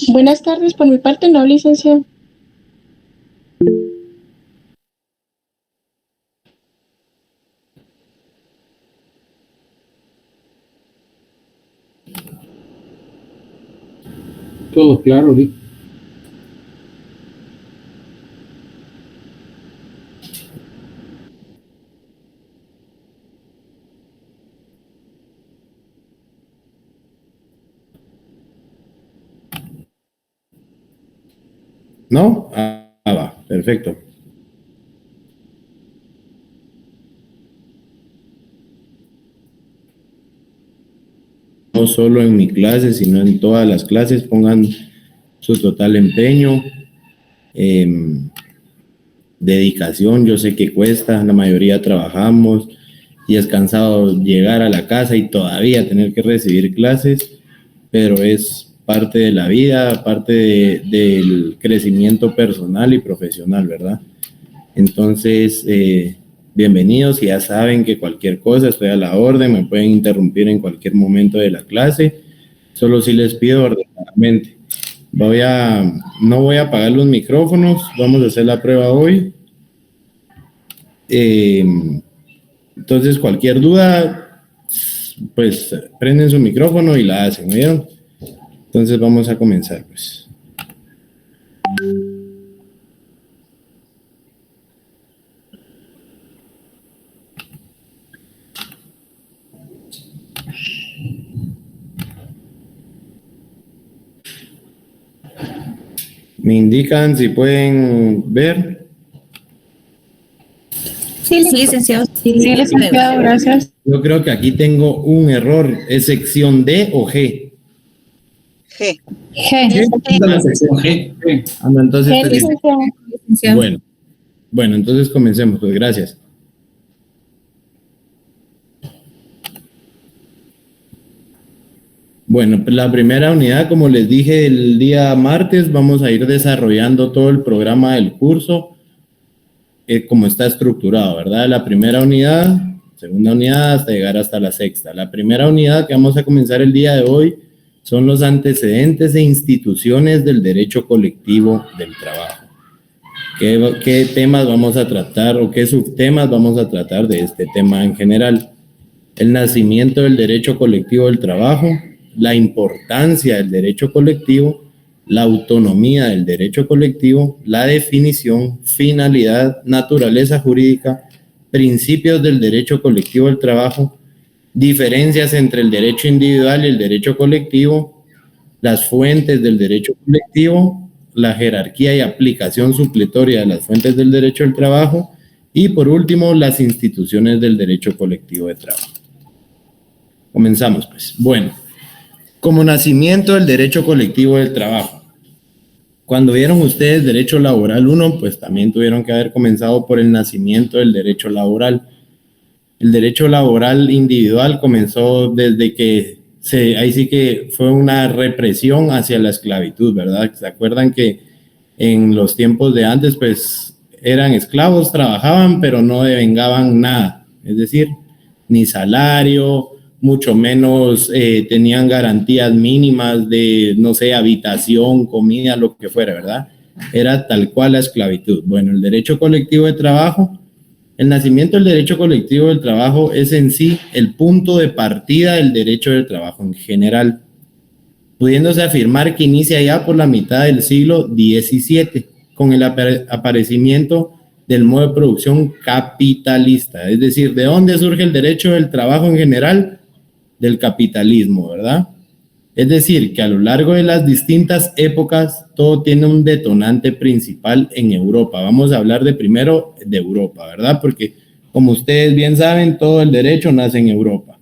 Buenas tardes, por mi parte no, licenciado. Todo claro, Rick. ¿No? Va, perfecto. No solo en mi clase, sino en todas las clases, pongan su total empeño, dedicación. Yo sé que cuesta, la mayoría trabajamos y es cansado llegar a la casa y todavía tener que recibir clases, pero es parte de la vida, parte del crecimiento personal y profesional, ¿verdad? Entonces, bienvenidos, y ya saben que cualquier cosa estoy a la orden, me pueden interrumpir en cualquier momento de la clase, solo si les pido ordenadamente. No voy a apagar los micrófonos, vamos a hacer la prueba hoy. Entonces, cualquier duda, pues prenden su micrófono y la hacen, ¿vieron? Entonces vamos a comenzar, pues. Me indican si pueden ver. Sí, licenciado. Sí, licenciado, gracias. Yo creo que aquí tengo un error. ¿Es sección D o G? G. G. La sección G. No, entonces G, licenciado. Bueno, entonces comencemos, pues gracias. Bueno, pues la primera unidad, como les dije el día martes, vamos a ir desarrollando todo el programa del curso, como está estructurado, ¿verdad? La primera unidad, segunda unidad, hasta llegar hasta la sexta. La primera unidad que vamos a comenzar el día de hoy son los antecedentes e instituciones del derecho colectivo del trabajo. ¿Qué temas vamos a tratar o qué subtemas vamos a tratar de este tema en general? El nacimiento del derecho colectivo del trabajo, la importancia del derecho colectivo, la autonomía del derecho colectivo, la definición, finalidad, naturaleza jurídica, principios del derecho colectivo del trabajo, diferencias entre el derecho individual y el derecho colectivo, las fuentes del derecho colectivo, la jerarquía y aplicación supletoria de las fuentes del derecho del trabajo y, por último, las instituciones del derecho colectivo de trabajo. Comenzamos, pues. Bueno, como nacimiento del derecho colectivo del trabajo. Cuando vieron ustedes derecho laboral 1, pues también tuvieron que haber comenzado por el nacimiento del derecho laboral. El derecho laboral individual comenzó desde que ahí sí que fue una represión hacia la esclavitud, ¿verdad? ¿Se acuerdan que en los tiempos de antes, pues eran esclavos, trabajaban, pero no devengaban nada? Es decir, ni salario, mucho menos tenían garantías mínimas de, no sé, habitación, comida, lo que fuera, ¿verdad? Era tal cual la esclavitud. Bueno, el derecho colectivo de trabajo, el nacimiento del derecho colectivo del trabajo es en sí el punto de partida del derecho del trabajo en general, pudiéndose afirmar que inicia ya por la mitad del siglo XVII, con el aparecimiento del modo de producción capitalista. Es decir, ¿de dónde surge el derecho del trabajo en general? Del capitalismo, ¿verdad? Es decir, que a lo largo de las distintas épocas, todo tiene un detonante principal en Europa. Vamos a hablar primero de Europa, ¿verdad? Porque, como ustedes bien saben, todo el derecho nace en Europa.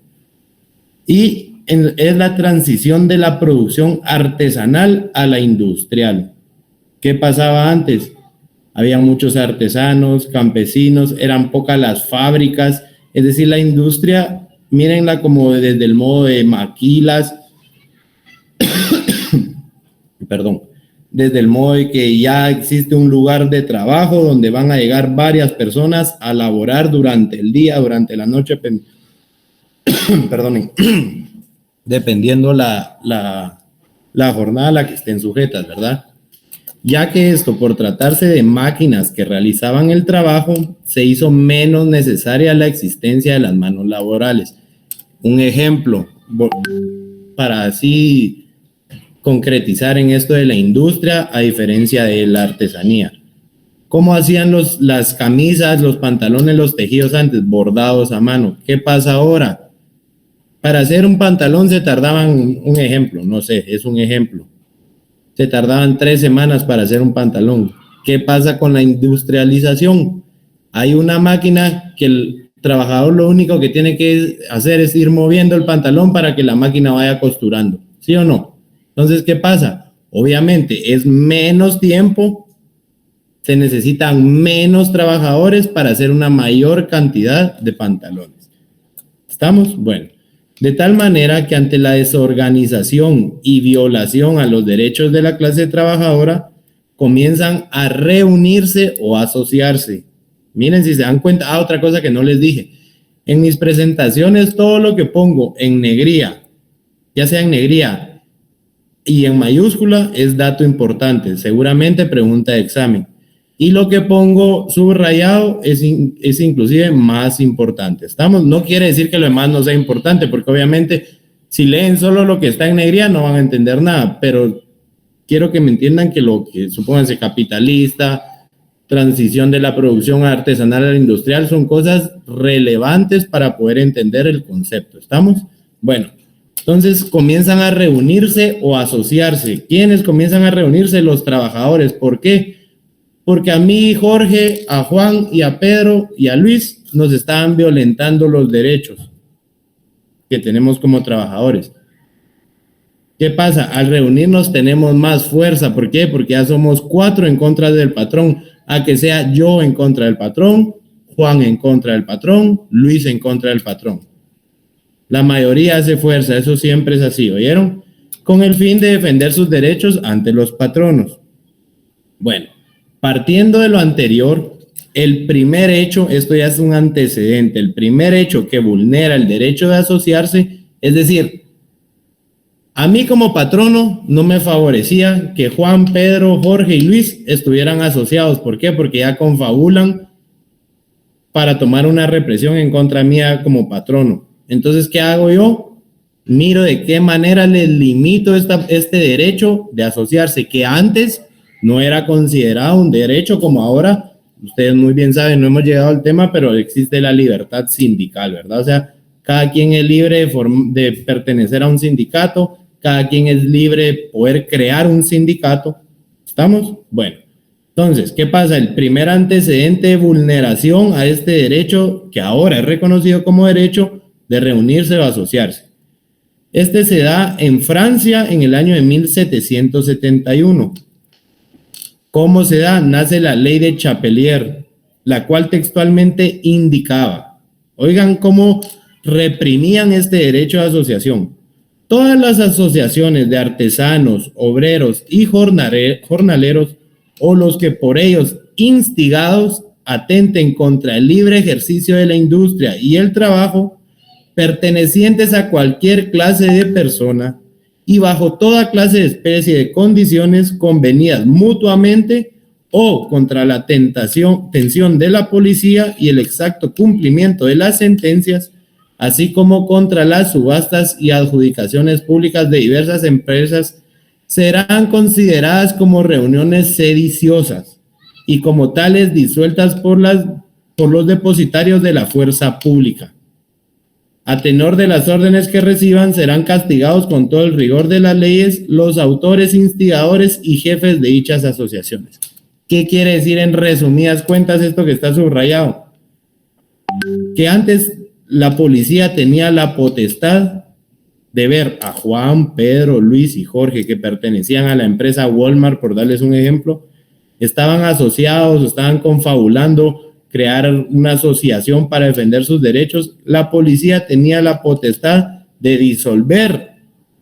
Y es la transición de la producción artesanal a la industrial. ¿Qué pasaba antes? Había muchos artesanos, campesinos, eran pocas las fábricas. Es decir, la industria, mírenla como desde el modo de maquilas, perdón, desde el modo de que ya existe un lugar de trabajo donde van a llegar varias personas a laborar durante el día, durante la noche, perdonen, dependiendo la la jornada a la que estén sujetas, ¿verdad? Ya que esto, por tratarse de máquinas que realizaban el trabajo, se hizo menos necesaria la existencia de las manos laborales. Un ejemplo, para así concretizar en esto de la industria, a diferencia de la artesanía. ¿Cómo hacían las camisas, los pantalones, los tejidos antes? Bordados a mano. ¿Qué pasa ahora? Para hacer un pantalón se tardaban, un ejemplo, no sé, es un ejemplo. Se tardaban 3 semanas para hacer un pantalón. ¿Qué pasa con la industrialización? Hay una máquina que el trabajador lo único que tiene que hacer es ir moviendo el pantalón para que la máquina vaya costurando. ¿Sí o no? Entonces, ¿qué pasa? Obviamente es menos tiempo, se necesitan menos trabajadores para hacer una mayor cantidad de pantalones. ¿Estamos? Bueno, de tal manera que ante la desorganización y violación a los derechos de la clase trabajadora, comienzan a reunirse o asociarse. Miren si se dan cuenta, otra cosa que no les dije. En mis presentaciones, todo lo que pongo en negría, ya sea en negría y en mayúscula, es dato importante, seguramente pregunta de examen. Y lo que pongo subrayado es inclusive más importante. ¿Estamos? No quiere decir que lo demás no sea importante, porque obviamente si leen solo lo que está en negría no van a entender nada, pero quiero que me entiendan que lo que, supónganse, capitalista, transición de la producción artesanal a la industrial, son cosas relevantes para poder entender el concepto. ¿Estamos? Bueno, entonces comienzan a reunirse o asociarse. ¿Quiénes comienzan a reunirse? Los trabajadores. ¿Por qué? Porque a mí, Jorge, a Juan y a Pedro y a Luis nos estaban violentando los derechos que tenemos como trabajadores. ¿Qué pasa? Al reunirnos tenemos más fuerza. ¿Por qué? Porque ya somos 4 en contra del patrón. A que sea yo en contra del patrón, Juan en contra del patrón, Luis en contra del patrón. La mayoría hace fuerza, eso siempre es así, ¿oyeron? Con el fin de defender sus derechos ante los patronos. Bueno, partiendo de lo anterior, el primer hecho, esto ya es un antecedente, el primer hecho que vulnera el derecho de asociarse, es decir, a mí como patrono no me favorecía que Juan, Pedro, Jorge y Luis estuvieran asociados. ¿Por qué? Porque ya confabulan para tomar una represión en contra mía como patrono. Entonces, ¿qué hago yo? Miro de qué manera les limito este derecho de asociarse, que antes no era considerado un derecho como ahora. Ustedes muy bien saben, no hemos llegado al tema, pero existe la libertad sindical, ¿verdad? O sea, cada quien es libre de pertenecer a un sindicato, cada quien es libre de poder crear un sindicato. ¿Estamos? Bueno, entonces, ¿qué pasa? El primer antecedente de vulneración a este derecho, que ahora es reconocido como derecho, de reunirse o asociarse. Este se da en Francia en el año de 1771. ¿Cómo se da? Nace la ley de Chapelier, la cual textualmente indicaba, oigan cómo reprimían este derecho de asociación. Todas las asociaciones de artesanos, obreros y jornaleros, o los que por ellos instigados atenten contra el libre ejercicio de la industria y el trabajo, pertenecientes a cualquier clase de persona y bajo toda clase de especie de condiciones convenidas mutuamente o contra la tensión de la policía y el exacto cumplimiento de las sentencias, así como contra las subastas y adjudicaciones públicas de diversas empresas, serán consideradas como reuniones sediciosas y como tales disueltas por los depositarios de la fuerza pública. A tenor de las órdenes que reciban, serán castigados con todo el rigor de las leyes los autores, instigadores y jefes de dichas asociaciones. ¿Qué quiere decir en resumidas cuentas esto que está subrayado? Que antes la policía tenía la potestad de ver a Juan, Pedro, Luis y Jorge, que pertenecían a la empresa Walmart, por darles un ejemplo, estaban asociados, estaban confabulando, crear una asociación para defender sus derechos. La policía tenía la potestad de disolver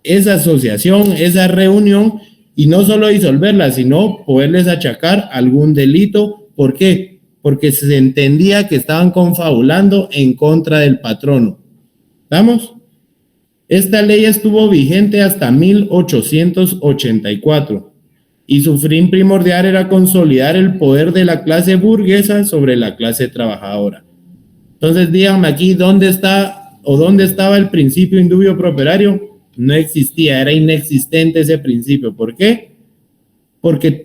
esa asociación, esa reunión, y no solo disolverla, sino poderles achacar algún delito. ¿Por qué? Porque se entendía que estaban confabulando en contra del patrono. ¿Estamos? Esta ley estuvo vigente hasta 1884 y su fin primordial era consolidar el poder de la clase burguesa sobre la clase trabajadora. Entonces, díganme aquí, ¿dónde estaba el principio indubio pro operario? No existía, era inexistente ese principio. ¿Por qué? Porque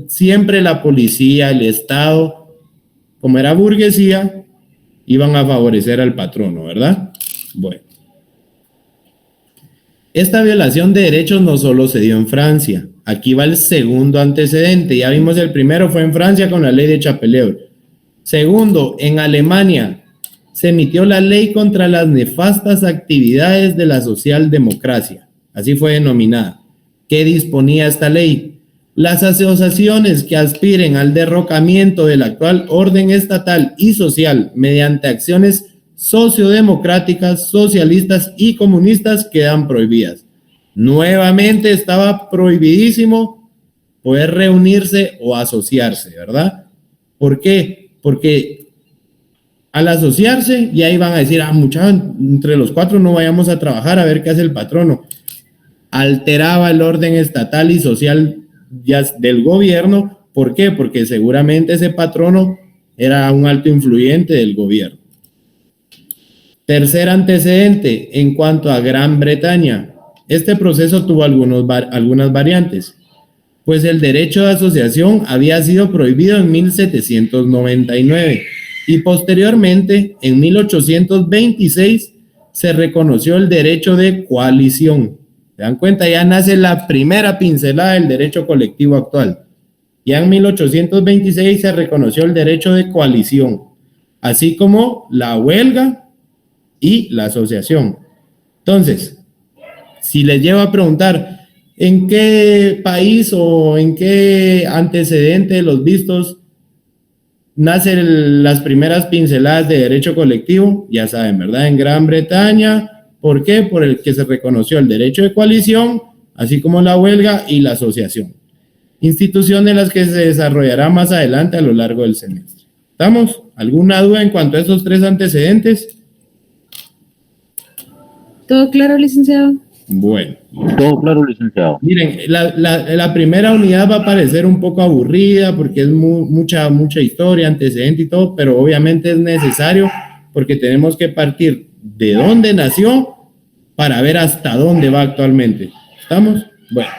siempre la policía, el Estado, como era burguesía, iban a favorecer al patrono, ¿verdad? Bueno. Esta violación de derechos no solo se dio en Francia. Aquí va el segundo antecedente. Ya vimos el primero fue en Francia con la ley de Chapeleur. Segundo, en Alemania se emitió la ley contra las nefastas actividades de la socialdemocracia. Así fue denominada. ¿Qué disponía esta ley? Las asociaciones que aspiren al derrocamiento del actual orden estatal y social mediante acciones sociodemocráticas, socialistas y comunistas quedan prohibidas. Nuevamente estaba prohibidísimo poder reunirse o asociarse, ¿verdad? ¿Por qué? Porque al asociarse ya iban a decir, muchachos, entre los cuatro no vayamos a trabajar a ver qué hace el patrono. Alteraba el orden estatal y social ya del gobierno. ¿Por qué? Porque seguramente ese patrono era un alto influyente del gobierno. Tercer antecedente, en cuanto a Gran Bretaña. Este proceso tuvo algunas variantes, pues el derecho de asociación había sido prohibido en 1799 y posteriormente, en 1826, se reconoció el derecho de coalición. ¿Se dan cuenta? Ya nace la primera pincelada del derecho colectivo actual. Ya en 1826 se reconoció el derecho de coalición, así como la huelga y la asociación. Entonces, si les llevo a preguntar, ¿en qué país o en qué antecedente de los vistos nacen las primeras pinceladas de derecho colectivo? Ya saben, ¿verdad? En Gran Bretaña. ¿Por qué? Por el que se reconoció el derecho de coalición, así como la huelga y la asociación. Institución de las que se desarrollará más adelante a lo largo del semestre. ¿Estamos? ¿Alguna duda en cuanto a estos tres antecedentes? ¿Todo claro, licenciado? Bueno. Todo claro, licenciado. Miren, la primera unidad va a parecer un poco aburrida porque es mucha historia, antecedente y todo, pero obviamente es necesario porque tenemos que partir de dónde nació para ver hasta dónde va actualmente. ¿Estamos? Bueno.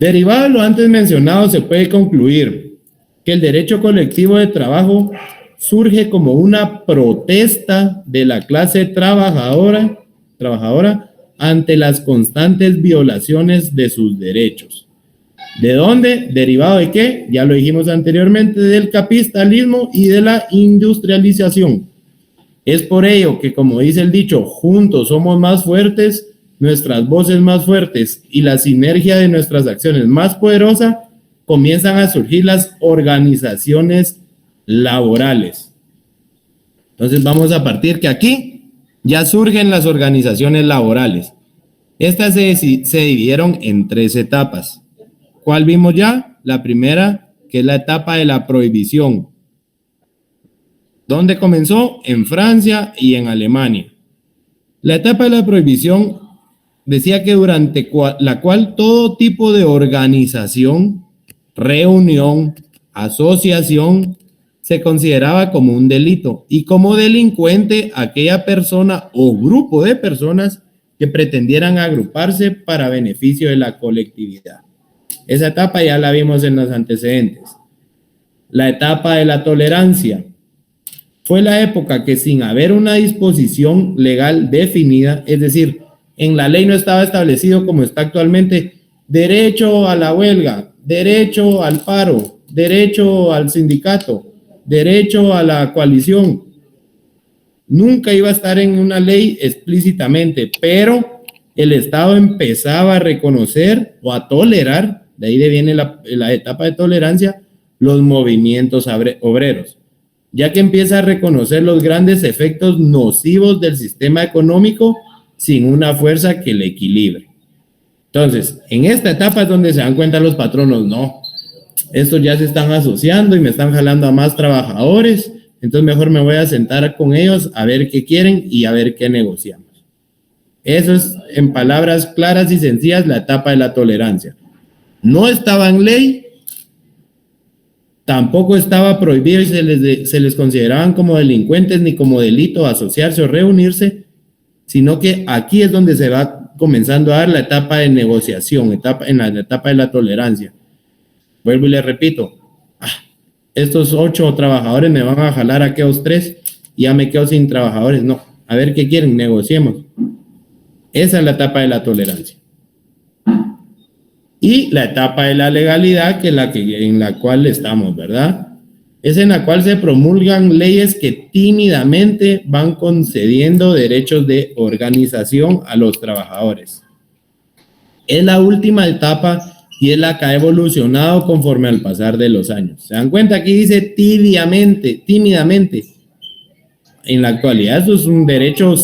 Derivado de lo antes mencionado, se puede concluir que el derecho colectivo de trabajo surge como una protesta de la clase trabajadora ante las constantes violaciones de sus derechos. ¿De dónde? ¿Derivado de qué? Ya lo dijimos anteriormente, del capitalismo y de la industrialización. Es por ello que, como dice el dicho, juntos somos más fuertes, nuestras voces más fuertes y la sinergia de nuestras acciones más poderosa, comienzan a surgir las organizaciones laborales. Entonces vamos a partir que aquí ya surgen las organizaciones laborales. Estas se dividieron en 3 etapas. ¿Cuál vimos ya? La primera, que es la etapa de la prohibición. ¿Dónde comenzó? En Francia y en Alemania. La etapa de la prohibición decía que durante la cual todo tipo de organización, reunión, asociación se consideraba como un delito y como delincuente aquella persona o grupo de personas que pretendieran agruparse para beneficio de la colectividad. Esa etapa ya la vimos en los antecedentes. La etapa de la tolerancia fue la época que, sin haber una disposición legal definida, es decir, en la ley no estaba establecido como está actualmente, derecho a la huelga, derecho al paro, derecho al sindicato, derecho a la coalición. Nunca iba a estar en una ley explícitamente, pero el Estado empezaba a reconocer o a tolerar, de ahí viene la etapa de tolerancia, los movimientos obreros, ya que empieza a reconocer los grandes efectos nocivos del sistema económico sin una fuerza que le equilibre. Entonces, en esta etapa es donde se dan cuenta los patronos, no, estos ya se están asociando y me están jalando a más trabajadores, entonces mejor me voy a sentar con ellos a ver qué quieren y a ver qué negociamos. Eso es, en palabras claras y sencillas, la etapa de la tolerancia. No estaba en ley, tampoco estaba prohibido y se les consideraban como delincuentes ni como delito asociarse o reunirse, sino que aquí es donde se va comenzando a dar la etapa de negociación, la etapa de la tolerancia. Vuelvo y les repito, estos 8 trabajadores me van a jalar a aquellos 3 y ya me quedo sin trabajadores. No, a ver qué quieren, negociemos. Esa es la etapa de la tolerancia. Y la etapa de la legalidad, que es en la cual estamos, ¿verdad? Es en la cual se promulgan leyes que tímidamente van concediendo derechos de organización a los trabajadores. Es la última etapa y es la que ha evolucionado conforme al pasar de los años. ¿Se dan cuenta? Aquí dice tímidamente. En la actualidad eso es un derecho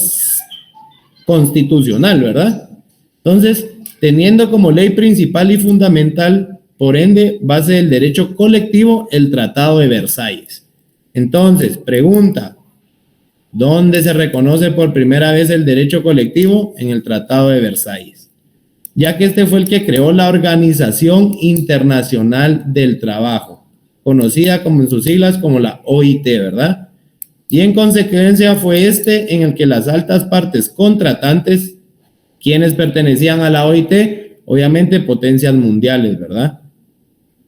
constitucional, ¿verdad? Entonces, teniendo como ley principal y fundamental, por ende, base del derecho colectivo, el Tratado de Versalles. Entonces, pregunta, ¿dónde se reconoce por primera vez el derecho colectivo? En el Tratado de Versalles, ya que este fue el que creó la Organización Internacional del Trabajo, conocida como en sus siglas como la OIT, ¿verdad? Y en consecuencia fue este en el que las altas partes contratantes, quienes pertenecían a la OIT, obviamente potencias mundiales, ¿verdad?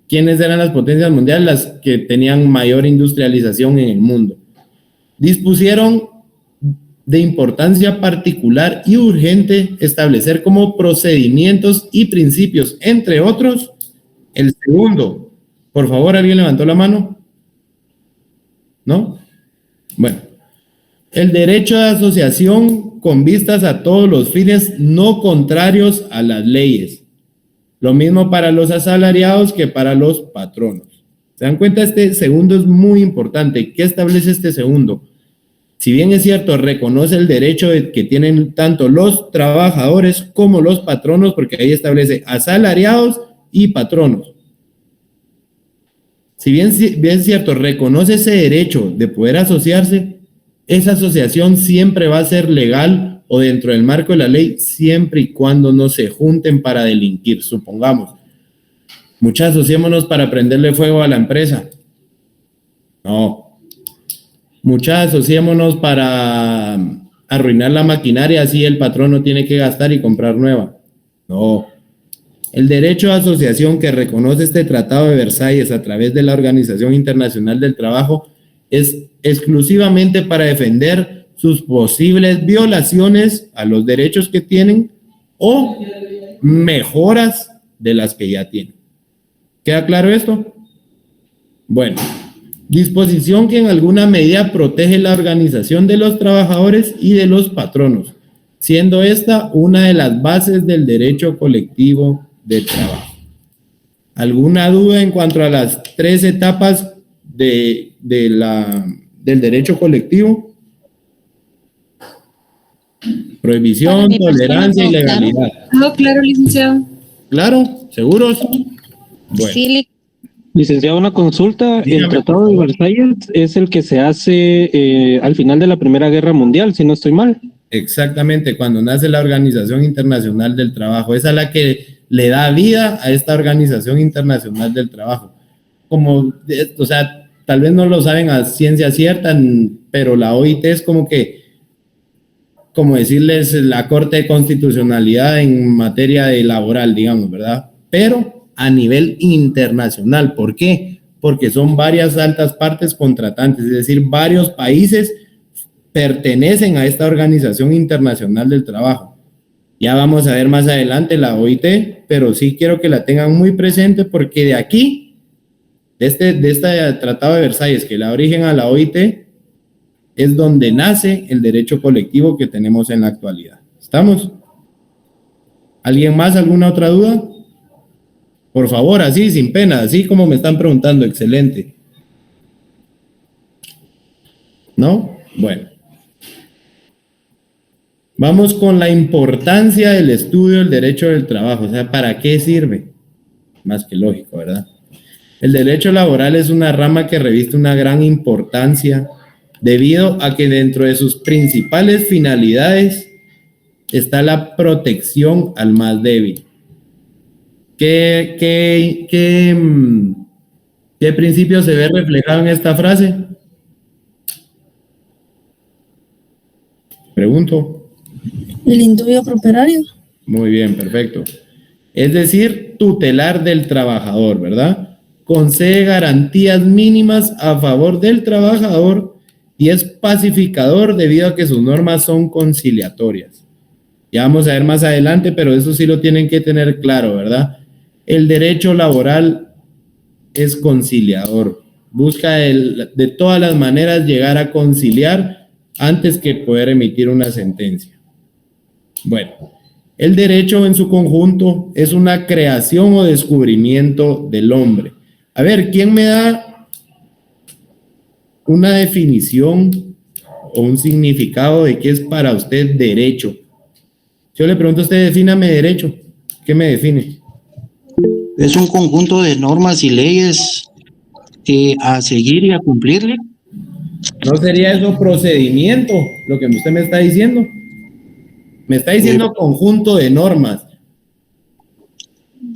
¿Quiénes eran las potencias mundiales? Las que tenían mayor industrialización en el mundo. Dispusieron de importancia particular y urgente establecer como procedimientos y principios, entre otros, el segundo. Por favor, ¿alguien levantó la mano? ¿No? Bueno, el derecho de asociación con vistas a todos los fines no contrarios a las leyes. Lo mismo para los asalariados que para los patronos. ¿Se dan cuenta? Este segundo es muy importante. ¿Qué establece este segundo? Si bien es cierto, reconoce el derecho que tienen tanto los trabajadores como los patronos, porque ahí establece asalariados y patronos. Si bien es cierto, reconoce ese derecho de poder asociarse, esa asociación siempre va a ser legal o dentro del marco de la ley, siempre y cuando no se junten para delinquir. Supongamos, muchachos, asociémonos para prenderle fuego a la empresa. No. Muchachos, asociémonos para arruinar la maquinaria, así el patrón no tiene que gastar y comprar nueva. No. El derecho de asociación que reconoce este Tratado de Versalles a través de la Organización Internacional del Trabajo es exclusivamente para defender sus posibles violaciones a los derechos que tienen o mejoras de las que ya tienen. ¿Queda claro esto? Bueno, disposición que en alguna medida protege la organización de los trabajadores y de los patronos, siendo esta una de las bases del derecho colectivo del trabajo. ¿Alguna duda en cuanto a las 3 etapas del derecho colectivo? Prohibición, tolerancia y legalidad. No, claro, licenciado. ¿Claro? ¿Seguros? Bueno. Sí, Licenciado, una consulta. Dígame. El Tratado de Versalles es el que se hace al final de la Primera Guerra Mundial, si no estoy mal. Exactamente, cuando nace la Organización Internacional del Trabajo. Esa es la que le da vida a esta Organización Internacional del Trabajo. O sea, tal vez no lo saben a ciencia cierta, pero la OIT es como decirles la Corte de Constitucionalidad en materia de laboral, digamos, ¿verdad? Pero a nivel internacional. ¿Por qué? Porque son varias altas partes contratantes, es decir, varios países pertenecen a esta Organización Internacional del Trabajo. Ya vamos a ver más adelante la OIT, pero sí quiero que la tengan muy presente porque de aquí, de este Tratado de Versalles que da origen a la OIT, es donde nace el derecho colectivo que tenemos en la actualidad. ¿Estamos? ¿Alguien más? ¿Alguna otra duda? Por favor, así, sin pena, así como me están preguntando. Excelente. ¿No? Bueno. Vamos con la importancia del estudio del derecho del trabajo. O sea, ¿para qué sirve? Más que lógico, ¿verdad? El derecho laboral es una rama que reviste una gran importancia debido a que dentro de sus principales finalidades está la protección al más débil. ¿Qué principio se ve reflejado en esta frase? Pregunto. El indubio properario. Muy bien, perfecto. Es decir, tutelar del trabajador, ¿verdad? Concede garantías mínimas a favor del trabajador y es pacificador debido a que sus normas son conciliatorias. Ya vamos a ver más adelante, pero eso sí lo tienen que tener claro, ¿verdad? El derecho laboral es conciliador. Busca de todas las maneras llegar a conciliar antes que poder emitir una sentencia. Bueno, el derecho en su conjunto es una creación o descubrimiento del hombre. A ver, ¿quién me da una definición o un significado de qué es para usted derecho? Yo le pregunto a usted, defíname derecho. ¿Qué me define? Es un conjunto de normas y leyes a seguir y a cumplirle. ¿No sería eso procedimiento, lo que usted me está diciendo? Me está diciendo conjunto de normas.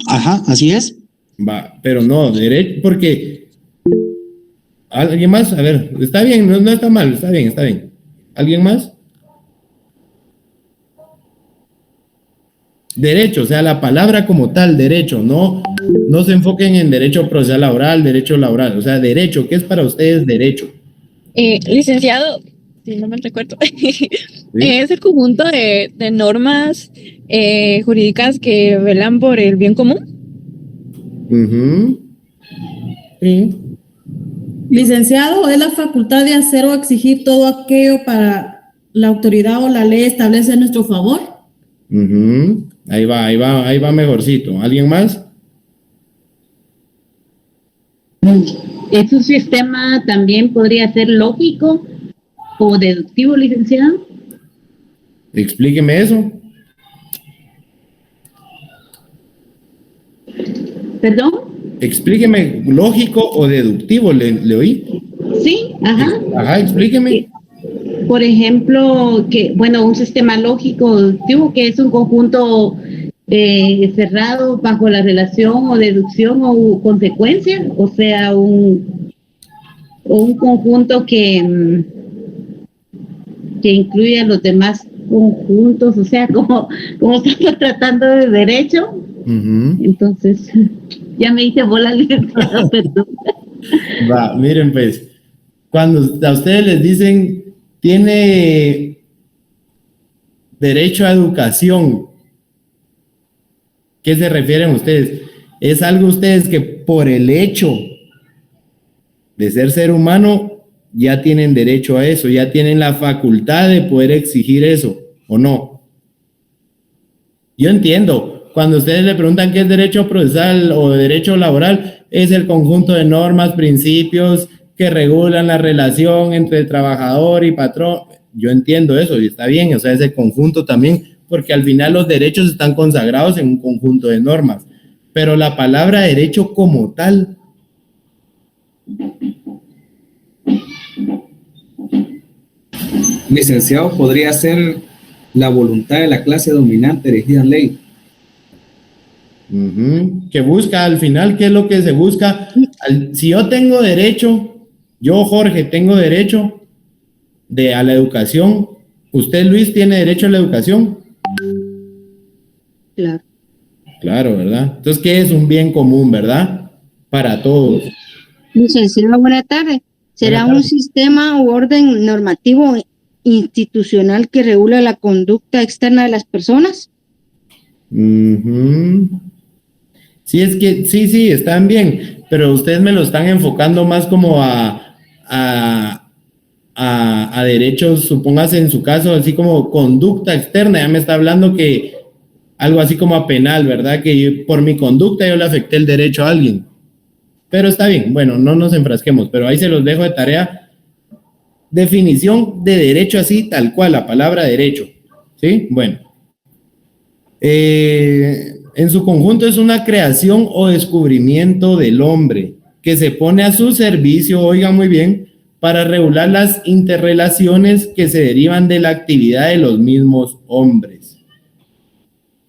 Ajá, así es. Va, pero no, derecho, porque... ¿Alguien más? A ver, está bien, no está mal, está bien, está bien. ¿Alguien más? Derecho, o sea, la palabra como tal, derecho, no se enfoquen en derecho procesal laboral, o sea, derecho, ¿qué es para ustedes derecho? Licenciado, si no me recuerdo, es el conjunto de normas jurídicas que velan por el bien común. Sí. Licenciado, es la facultad de hacer o exigir todo aquello para la autoridad o la ley establece a nuestro favor. Ahí va mejorcito. ¿Alguien más? ¿Es un sistema también podría ser lógico o deductivo, licenciado? Explíqueme eso. ¿Perdón? Explíqueme, lógico o deductivo, ¿le oí? Sí, ajá. Ajá, explíqueme. Por ejemplo, un sistema lógico deductivo que es un conjunto cerrado bajo la relación o deducción o consecuencia, o sea, un conjunto que incluye a los demás conjuntos, o sea, como estamos tratando de derecho. Entonces, ya me hice bola, licenciado, perdón. Va, miren pues, cuando a ustedes les dicen tiene derecho a educación, ¿qué se refieren ustedes? ¿Es algo ustedes que por el hecho de ser humano ya tienen derecho a eso, ya tienen la facultad de poder exigir eso, o no? Yo entiendo, cuando ustedes le preguntan qué es derecho procesal o derecho laboral, es el conjunto de normas, principios que regulan la relación entre el trabajador y patrón. Yo entiendo eso y está bien, o sea, ese conjunto también, porque al final los derechos están consagrados en un conjunto de normas, pero la palabra derecho como tal, licenciado, podría ser la voluntad de la clase dominante erigida en ley. que busca al final, ¿qué es lo que se busca? Si yo tengo derecho, yo Jorge tengo derecho a la educación, ¿usted Luis tiene derecho a la educación? Claro. Claro, ¿verdad? Entonces, ¿qué es un bien común, verdad? Para todos. Licenciado, buena tarde. ¿Será un sistema u orden normativo institucional que regula la conducta externa de las personas? Sí, es que sí, están bien, pero ustedes me lo están enfocando más como a derechos, supóngase en su caso, así como conducta externa, ya me está hablando que algo así como a penal, ¿verdad? Que por mi conducta yo le afecté el derecho a alguien. Pero está bien, bueno, no nos enfrasquemos, pero ahí se los dejo de tarea. Definición de derecho así, tal cual, la palabra derecho, ¿sí? Bueno. En su conjunto es una creación o descubrimiento del hombre que se pone a su servicio, oigan muy bien, para regular las interrelaciones que se derivan de la actividad de los mismos hombres.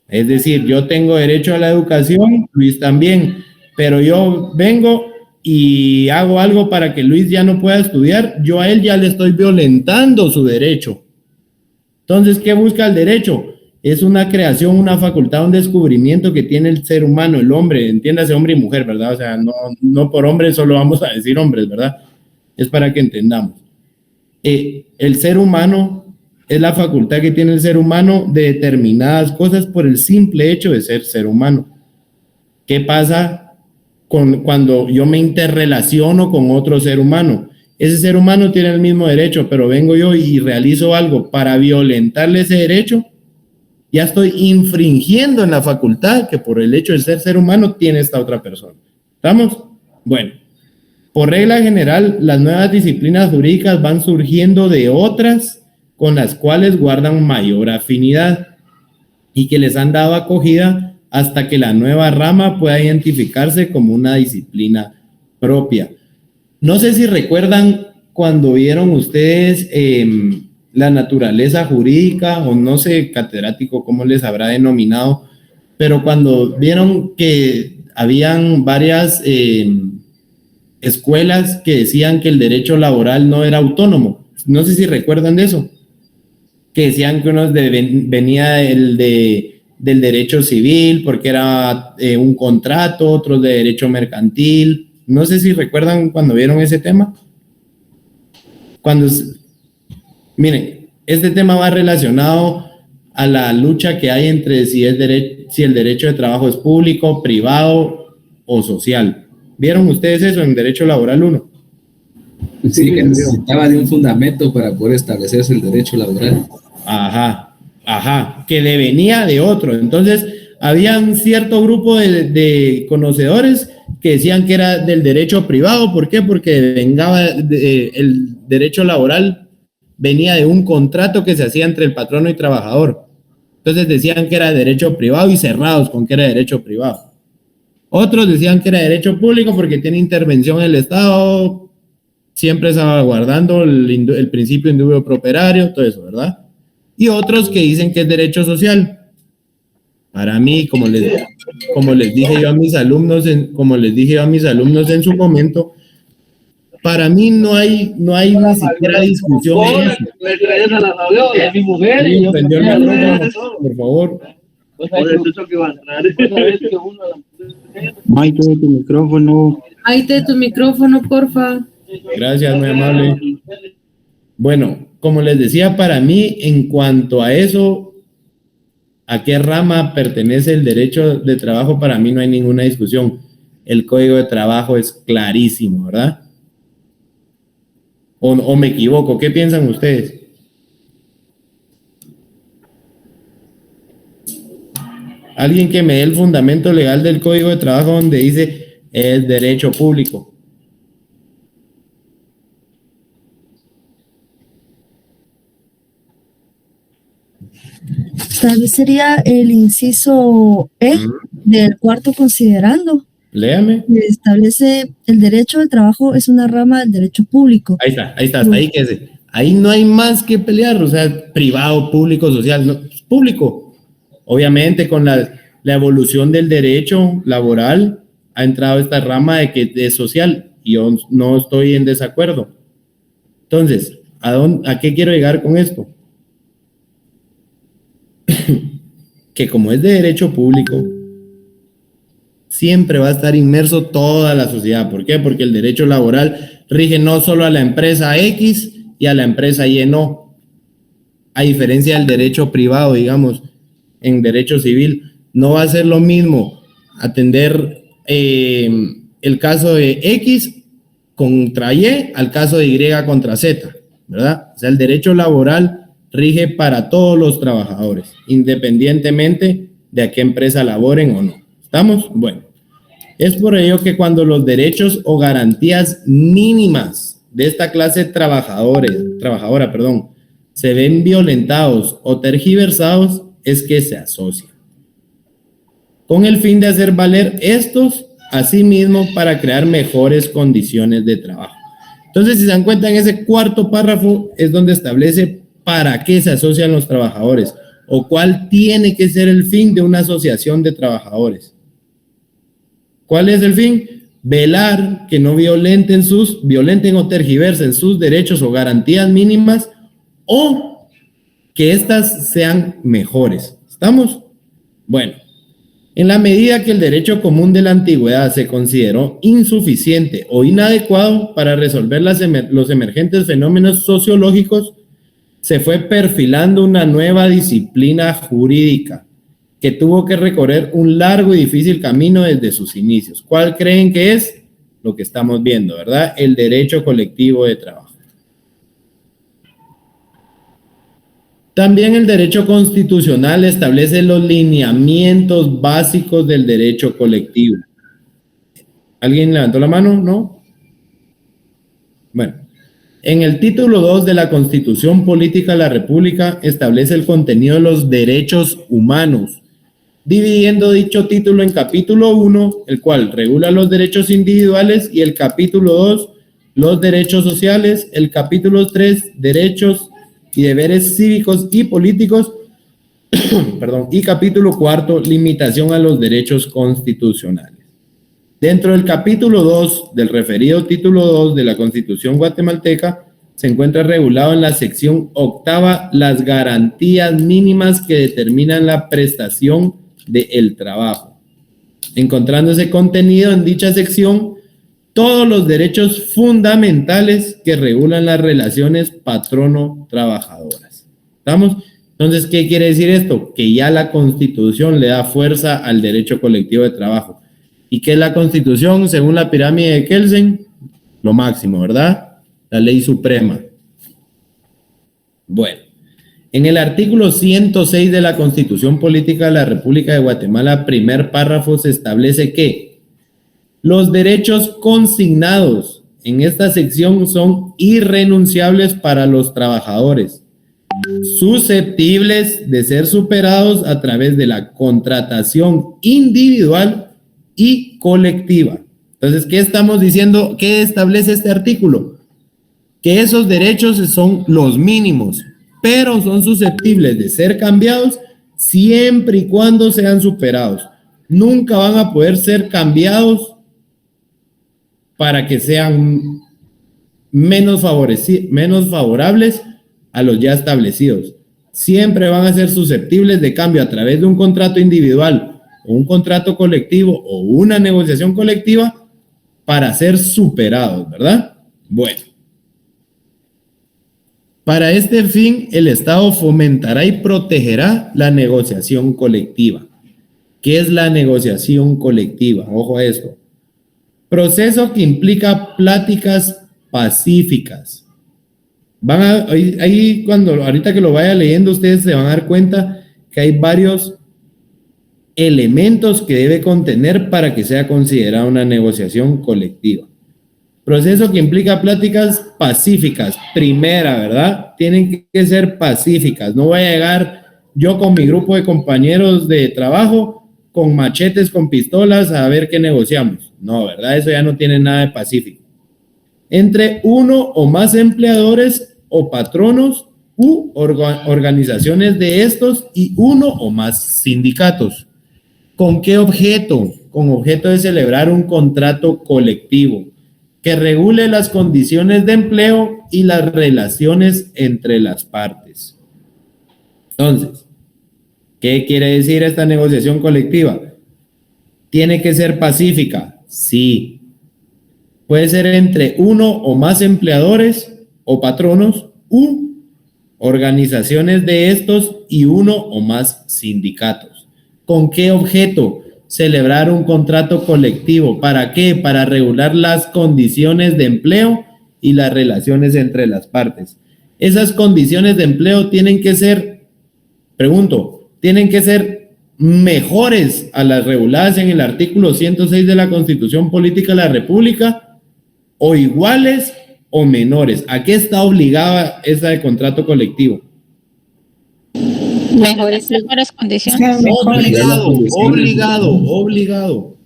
Es decir, yo tengo derecho a la educación, Luis también, pero yo vengo y hago algo para que Luis ya no pueda estudiar, yo a él ya le estoy violentando su derecho. Entonces, ¿qué busca el derecho? Es una creación, una facultad, un descubrimiento que tiene el ser humano, el hombre, entiéndase hombre y mujer, ¿verdad? O sea, no por hombre solo vamos a decir hombres, ¿verdad? Es para que entendamos. El ser humano es la facultad que tiene el ser humano de determinadas cosas por el simple hecho de ser ser humano. ¿Qué pasa cuando yo me interrelaciono con otro ser humano? Ese ser humano tiene el mismo derecho, pero vengo yo y realizo algo para violentarle ese derecho, ya estoy infringiendo en la facultad que por el hecho de ser humano tiene esta otra persona. ¿Estamos? Bueno, por regla general, las nuevas disciplinas jurídicas van surgiendo de otras con las cuales guardan mayor afinidad y que les han dado acogida hasta que la nueva rama pueda identificarse como una disciplina propia. No sé si recuerdan cuando vieron ustedes la naturaleza jurídica, o no sé, catedrático, cómo les habrá denominado, pero cuando vieron que habían varias escuelas que decían que el derecho laboral no era autónomo. No sé si recuerdan de eso. Que decían que unos venía del derecho civil porque era un contrato, otros de derecho mercantil. No sé si recuerdan cuando vieron ese tema. Miren, este tema va relacionado a la lucha que hay entre si el derecho de trabajo es público, privado o social. ¿Vieron ustedes eso en Derecho Laboral 1? Sí, que necesitaba de un fundamento para poder establecerse el derecho laboral. Que le venía de otro. Entonces, había un cierto grupo de conocedores que decían que era del derecho privado. ¿Por qué? Porque el derecho laboral venía de un contrato que se hacía entre el patrono y trabajador. Entonces decían que era derecho privado y cerrados con que era derecho privado. Otros decían que era derecho público porque tiene intervención el Estado, siempre salvaguardando el principio indubio pro operario, todo eso, ¿verdad? Y otros que dicen que es derecho social. Para mí, como les dije yo a mis alumnos en su momento, para mí no hay ni siquiera discusión en eso. Por favor. Maite, tu micrófono. Maite, tu micrófono, porfa. Gracias, muy amable. Bueno, como les decía, para mí, en cuanto a eso, ¿a qué rama pertenece el derecho de trabajo? Para mí no hay ninguna discusión. El Código de Trabajo es clarísimo, ¿verdad? ¿O me equivoco? ¿Qué piensan ustedes? Alguien que me dé el fundamento legal del Código de Trabajo donde dice es derecho público. Tal vez sería el inciso E del cuarto considerando. Léame. Establece el derecho del trabajo es una rama del derecho público. Ahí está, hasta ahí quédese. Ahí no hay más que pelear, o sea, privado, público, social, no, es público. Obviamente con la evolución del derecho laboral ha entrado esta rama de que es social y yo no estoy en desacuerdo. Entonces, ¿a qué quiero llegar con esto? Que como es de derecho público, siempre va a estar inmerso toda la sociedad. ¿Por qué? Porque el derecho laboral rige no solo a la empresa X y a la empresa Y, no. A diferencia del derecho privado, digamos, en derecho civil, no va a ser lo mismo atender el caso de X contra Y al caso de Y contra Z, ¿verdad? O sea, el derecho laboral rige para todos los trabajadores, independientemente de a qué empresa laboren o no. ¿Estamos? Bueno, es por ello que cuando los derechos o garantías mínimas de esta clase trabajadora, se ven violentados o tergiversados, es que se asocian, con el fin de hacer valer estos a sí mismos para crear mejores condiciones de trabajo. Entonces, si se dan cuenta, en ese cuarto párrafo es donde establece para qué se asocian los trabajadores. o cuál tiene que ser el fin de una asociación de trabajadores. ¿Cuál es el fin? Velar que no violenten o tergiversen sus derechos o garantías mínimas, o que éstas sean mejores. ¿Estamos? Bueno, en la medida que el derecho común de la antigüedad se consideró insuficiente o inadecuado para resolver los emergentes fenómenos sociológicos, se fue perfilando una nueva disciplina jurídica que tuvo que recorrer un largo y difícil camino desde sus inicios. ¿Cuál creen que es? Lo que estamos viendo, ¿verdad? El derecho colectivo de trabajo. También el derecho constitucional establece los lineamientos básicos del derecho colectivo. ¿Alguien levantó la mano? ¿No? Bueno, en el título 2 de la Constitución Política de la República establece el contenido de los derechos humanos, dividiendo dicho título en capítulo 1, el cual regula los derechos individuales, y el capítulo 2, los derechos sociales, el capítulo 3, derechos y deberes cívicos y políticos, y capítulo 4, limitación a los derechos constitucionales. Dentro del capítulo 2 del referido título 2 de la Constitución guatemalteca se encuentra regulado en la sección 8ª las garantías mínimas que determinan la prestación del trabajo. Encontrándose contenido en dicha sección todos los derechos fundamentales que regulan las relaciones patrono-trabajadoras. ¿Estamos? Entonces, ¿qué quiere decir esto? Que ya la Constitución le da fuerza al derecho colectivo de trabajo. ¿Y qué es la Constitución? Según la pirámide de Kelsen, lo máximo, ¿verdad? La ley suprema. Bueno, en el artículo 106 de la Constitución Política de la República de Guatemala, primer párrafo, se establece que los derechos consignados en esta sección son irrenunciables para los trabajadores, susceptibles de ser superados a través de la contratación individual y colectiva. Entonces, ¿qué estamos diciendo? ¿Qué establece este artículo? Que esos derechos son los mínimos, pero son susceptibles de ser cambiados siempre y cuando sean superados. Nunca van a poder ser cambiados para que sean menos favorables a los ya establecidos. Siempre van a ser susceptibles de cambio a través de un contrato individual o un contrato colectivo o una negociación colectiva para ser superados, ¿verdad? Bueno. Para este fin, el Estado fomentará y protegerá la negociación colectiva. ¿Qué es la negociación colectiva? Ojo a esto. Proceso que implica pláticas pacíficas. Ahorita que lo vaya leyendo, ustedes se van a dar cuenta que hay varios elementos que debe contener para que sea considerada una negociación colectiva. Proceso que implica pláticas pacíficas. Primera, ¿verdad? Tienen que ser pacíficas. No voy a llegar yo con mi grupo de compañeros de trabajo con machetes, con pistolas, a ver qué negociamos. No, ¿verdad? Eso ya no tiene nada de pacífico. Entre uno o más empleadores o patronos u organizaciones de estos y uno o más sindicatos. ¿Con qué objeto? Con objeto de celebrar un contrato colectivo que regule las condiciones de empleo y las relaciones entre las partes. Entonces, ¿qué quiere decir esta negociación colectiva? ¿Tiene que ser pacífica? Sí. Puede ser entre uno o más empleadores o patronos u organizaciones de estos y uno o más sindicatos. ¿Con qué objeto? Celebrar un contrato colectivo. ¿Para qué? Para regular las condiciones de empleo y las relaciones entre las partes. Esas condiciones de empleo tienen que ser, tienen que ser mejores a las reguladas en el artículo 106 de la Constitución Política de la República, o iguales o menores. ¿A qué está obligada esa de contrato colectivo? Mejores condiciones. Obligado.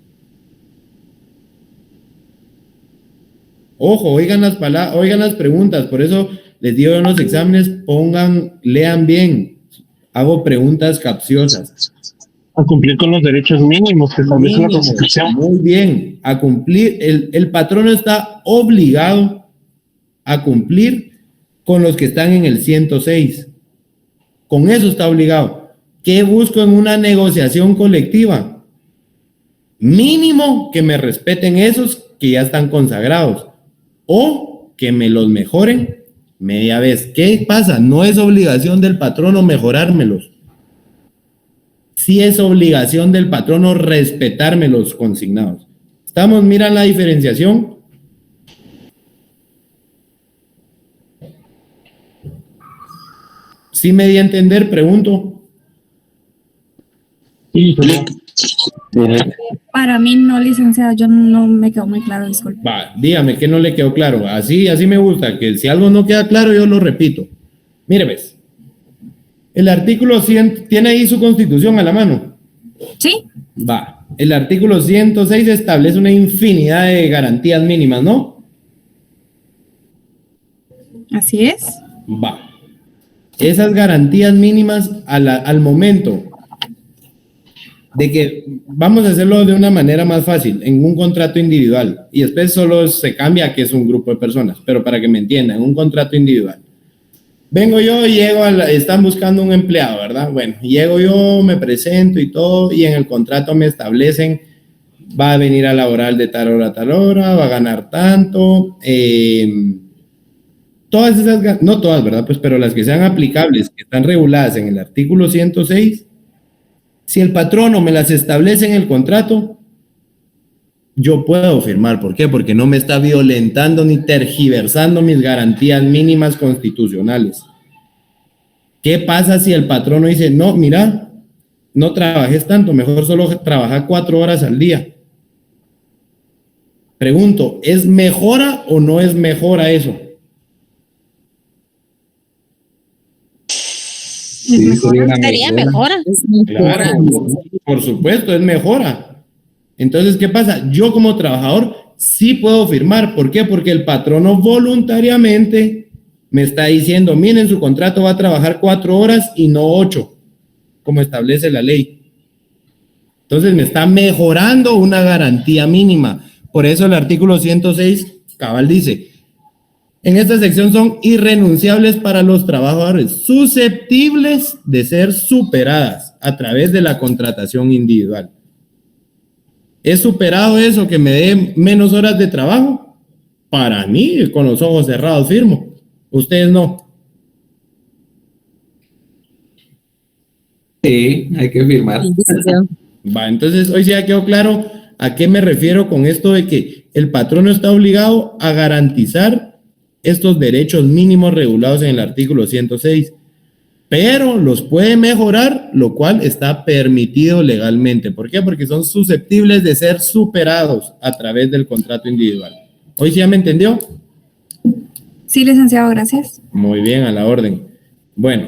Ojo, oigan las preguntas, por eso les digo en los exámenes, lean bien. hago preguntas capciosas. A cumplir con los derechos mínimos que establece la Constitución. Muy bien, a cumplir, el patrono está obligado a cumplir con los que están en el 106. Con eso está obligado. ¿Qué busco en una negociación colectiva? Mínimo que me respeten esos que ya están consagrados o que me los mejoren media vez. ¿Qué pasa? No es obligación del patrono mejorármelos. Sí es obligación del patrono respetarme los consignados. ¿Estamos? ¿Miran la diferenciación? ¿Sí me di a entender? Pregunto. Para mí no, licenciada, yo no me quedó muy claro, disculpe. Va, dígame que no le quedó claro. Así me gusta, que si algo no queda claro yo lo repito. Mire, ves. El artículo 100, ¿tiene ahí su constitución a la mano? Sí. Va. El artículo 106 establece una infinidad de garantías mínimas, ¿no? Así es. Va. Esas garantías mínimas al momento de que vamos a hacerlo de una manera más fácil, en un contrato individual, y después solo se cambia que es un grupo de personas, pero para que me entiendan, un contrato individual. Vengo yo y llego, están buscando un empleado, ¿verdad? Bueno, llego yo, me presento y todo, y en el contrato me establecen, va a venir a laborar de tal hora a tal hora, va a ganar tanto, todas esas, no todas, ¿verdad? Pues, pero las que sean aplicables, que están reguladas en el artículo 106, si el patrono me las establece en el contrato, yo puedo firmar. ¿Por qué? Porque no me está violentando ni tergiversando mis garantías mínimas constitucionales. ¿Qué pasa si el patrono dice, no, mira, no trabajes tanto, mejor solo trabaja 4 horas al día? Pregunto, ¿es mejora o no es mejora eso? Sí, sería mejora. Claro, por supuesto, es mejora. Entonces, ¿qué pasa? Yo como trabajador sí puedo firmar. ¿Por qué? Porque el patrono voluntariamente me está diciendo, miren, su contrato va a trabajar 4 horas y no 8, como establece la ley. Entonces, me está mejorando una garantía mínima. Por eso el artículo 106, cabal dice, en esta sección son irrenunciables para los trabajadores, susceptibles de ser superadas a través de la contratación individual. ¿Es superado eso que me dé menos horas de trabajo? Para mí, con los ojos cerrados firmo. Ustedes no. Sí, hay que firmar. Va, entonces hoy ya quedó claro a qué me refiero con esto de que el patrono está obligado a garantizar estos derechos mínimos regulados en el artículo 106, pero los puede mejorar, lo cual está permitido legalmente. ¿Por qué? Porque son susceptibles de ser superados a través del contrato individual. ¿Hoy sí ya me entendió? Sí, licenciado, gracias. Muy bien, a la orden. Bueno,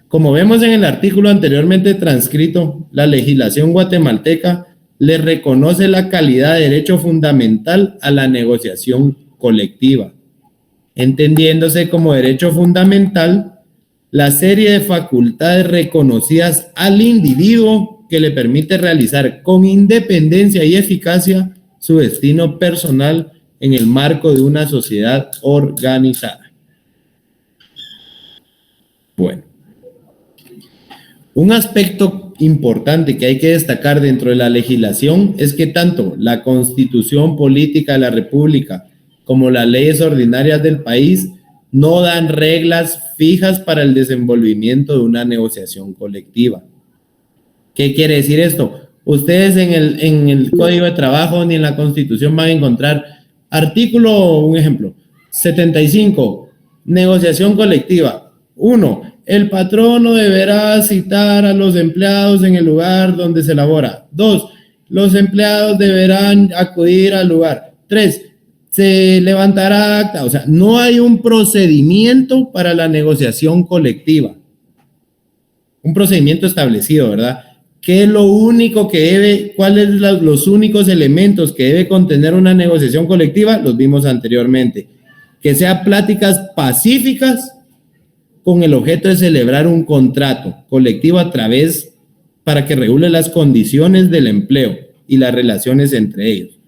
como vemos en el artículo anteriormente transcrito, la legislación guatemalteca le reconoce la calidad de derecho fundamental a la negociación colectiva, entendiéndose como derecho fundamental la serie de facultades reconocidas al individuo que le permite realizar con independencia y eficacia su destino personal en el marco de una sociedad organizada. Bueno, un aspecto importante que hay que destacar dentro de la legislación es que tanto la Constitución Política de la República como las leyes ordinarias del país no dan reglas fijas para el desenvolvimiento de una negociación colectiva. ¿Qué quiere decir esto? Ustedes en el Código de Trabajo ni en la Constitución van a encontrar artículo, un ejemplo, 75, negociación colectiva. 1. El patrono deberá citar a los empleados en el lugar donde se labora. 2. Los empleados deberán acudir al lugar. 3. Se levantará acta. O sea, no hay un procedimiento para la negociación colectiva. Un procedimiento establecido, ¿verdad? ¿Qué es lo único que debe, cuáles son los únicos elementos que debe contener una negociación colectiva? Los vimos anteriormente. Que sea pláticas pacíficas con el objeto de celebrar un contrato colectivo para que regule las condiciones del empleo y las relaciones entre ellos.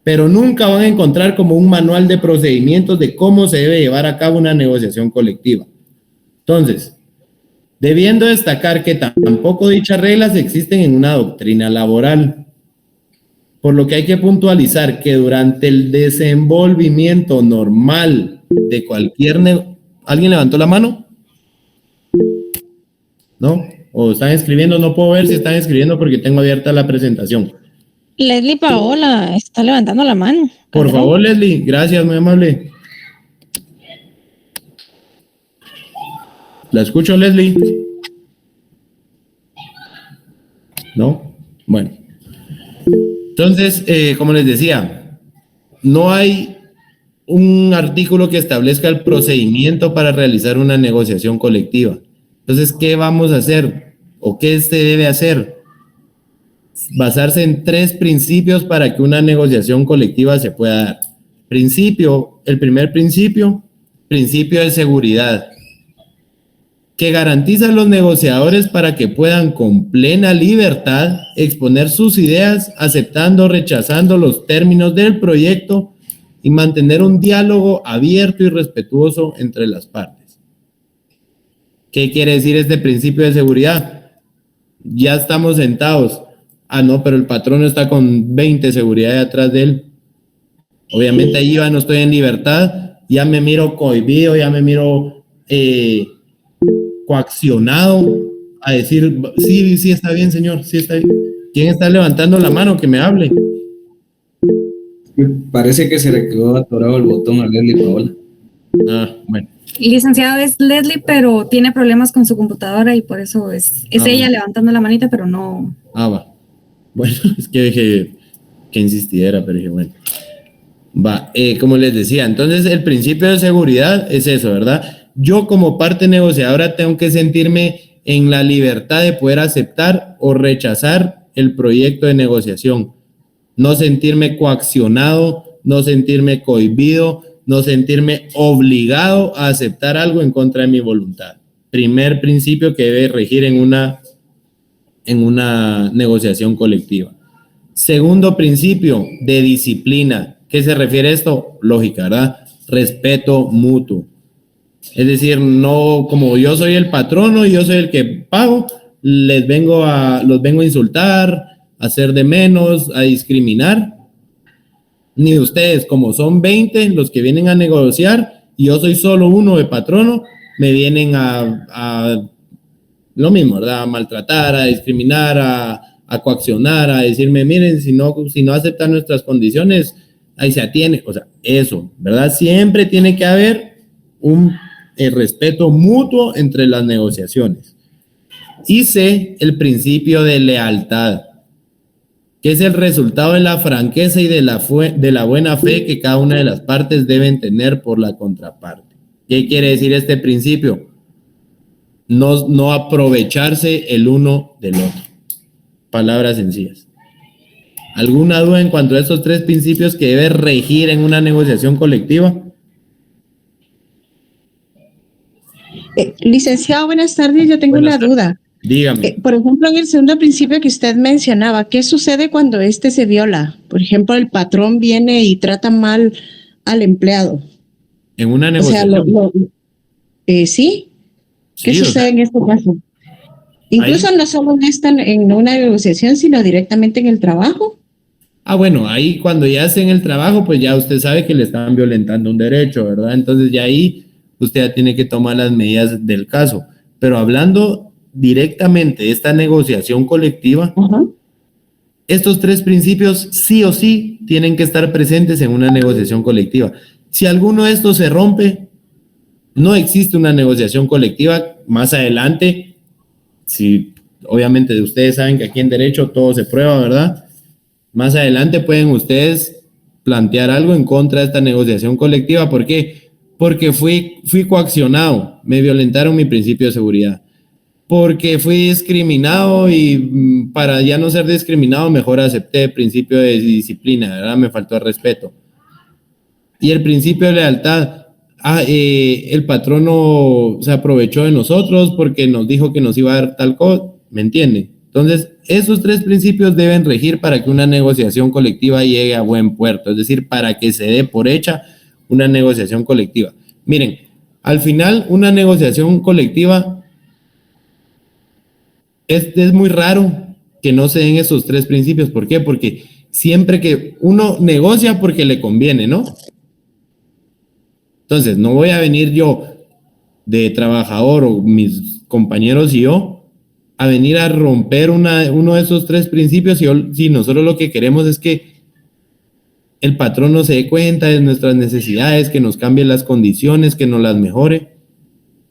Pero nunca van a encontrar como un manual de procedimientos de cómo se debe llevar a cabo una negociación colectiva. Entonces, debiendo destacar que tampoco dichas reglas existen en una doctrina laboral, por lo que hay que puntualizar que durante el desenvolvimiento normal de cualquier ¿Alguien levantó la mano? ¿No? ¿O están escribiendo? No puedo ver si están escribiendo porque tengo abierta la presentación. Leslie Paola está levantando la mano. Por favor, Leslie, gracias, muy amable. ¿La escucho, Leslie? ¿No? Bueno. Entonces, como les decía, no hay un artículo que establezca el procedimiento para realizar una negociación colectiva. Entonces, ¿qué vamos a hacer? ¿O qué se debe hacer? Basarse en 3 principios para que una negociación colectiva se pueda dar. El primer principio de seguridad, que garantiza a los negociadores para que puedan con plena libertad exponer sus ideas, aceptando o rechazando los términos del proyecto y mantener un diálogo abierto y respetuoso entre las partes. ¿Qué quiere decir este principio de seguridad? Ya estamos sentados. Ah, no, pero el patrón está con 20 seguridad atrás de él. Obviamente ahí yo no estoy en libertad, ya me miro cohibido, ya me miro coaccionado a decir, sí está bien, señor, sí está bien. ¿Quién está levantando la mano? Que me hable. Parece que se le quedó atorado el botón a Leslie Paola. Ah, bueno. Licenciado, es Leslie, pero tiene problemas con su computadora y por eso es ella levantando la manita, pero no. Ah, va. Bueno, es que dije que insistiera, pero dije, bueno. Va, como les decía, entonces el principio de seguridad es eso, ¿verdad? Yo como parte negociadora tengo que sentirme en la libertad de poder aceptar o rechazar el proyecto de negociación. No sentirme coaccionado, no sentirme cohibido, no sentirme obligado a aceptar algo en contra de mi voluntad. Primer principio que debe regir en una negociación colectiva. Segundo principio, de disciplina. ¿Qué se refiere a esto? Lógica, ¿verdad? Respeto mutuo. Es decir, no como yo soy el patrono y yo soy el que pago, los vengo a insultar, a hacer de menos, a discriminar. Ni ustedes, como son 20 los que vienen a negociar y yo soy solo uno de patrono, me vienen a lo mismo, ¿verdad? A maltratar, a discriminar, a coaccionar, a decirme, miren, si no aceptan nuestras condiciones, ahí se atiene. O sea, eso, ¿verdad? Siempre tiene que haber el respeto mutuo entre las negociaciones. Y el principio de lealtad, que es el resultado de la franqueza y de la buena fe que cada una de las partes deben tener por la contraparte. ¿Qué quiere decir este principio? No aprovecharse el uno del otro. Palabras sencillas. ¿Alguna duda en cuanto a estos 3 principios que debe regir en una negociación colectiva? Licenciado, buenas tardes. Yo tengo una duda. Dígame. Por ejemplo, en el segundo principio que usted mencionaba, ¿qué sucede cuando se viola? Por ejemplo, el patrón viene y trata mal al empleado. En una negociación. O sea, ¿sí? ¿Qué sucede en este caso? Incluso no solo en una negociación, sino directamente en el trabajo. Ah, bueno, ahí cuando ya esté en el trabajo, pues ya usted sabe que le están violentando un derecho, ¿verdad? Entonces ya ahí usted ya tiene que tomar las medidas del caso. Pero hablando directamente de esta negociación colectiva, estos 3 principios sí o sí tienen que estar presentes en una negociación colectiva. Si alguno de estos se rompe, no existe una negociación colectiva. Más adelante, si obviamente ustedes saben que aquí en derecho todo se prueba, ¿verdad? Más adelante pueden ustedes plantear algo en contra de esta negociación colectiva. ¿Por qué? Porque fui coaccionado, me violentaron mi principio de seguridad. Porque fui discriminado y para ya no ser discriminado, mejor acepté el principio de disciplina, ¿verdad? Me faltó el respeto. Y el principio de lealtad. el patrono se aprovechó de nosotros porque nos dijo que nos iba a dar tal cosa, ¿me entiende? Entonces, esos 3 principios deben regir para que una negociación colectiva llegue a buen puerto, es decir, para que se dé por hecha una negociación colectiva. Miren, al final, una negociación colectiva es muy raro que no se den esos 3 principios. ¿Por qué? Porque siempre que uno negocia porque le conviene, ¿no? Entonces, no voy a venir yo de trabajador o mis compañeros y yo a venir a romper uno de esos 3 principios si nosotros lo que queremos es que el patrón no se dé cuenta de nuestras necesidades, que nos cambie las condiciones, que nos las mejore.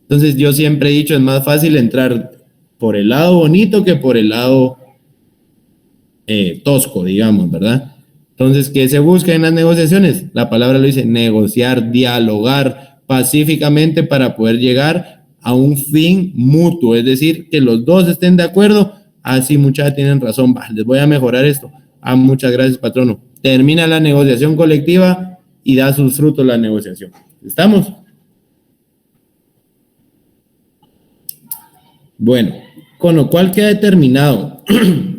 Entonces, yo siempre he dicho, es más fácil entrar por el lado bonito que por el lado tosco, digamos, ¿verdad? Entonces, ¿qué se busca en las negociaciones? La palabra lo dice, negociar, dialogar pacíficamente para poder llegar a un fin mutuo, es decir, que los dos estén de acuerdo. Sí, muchachos, tienen razón, les voy a mejorar esto. Muchas gracias, patrono. Termina la negociación colectiva y da sus frutos la negociación. ¿Estamos? Bueno, con lo cual queda determinado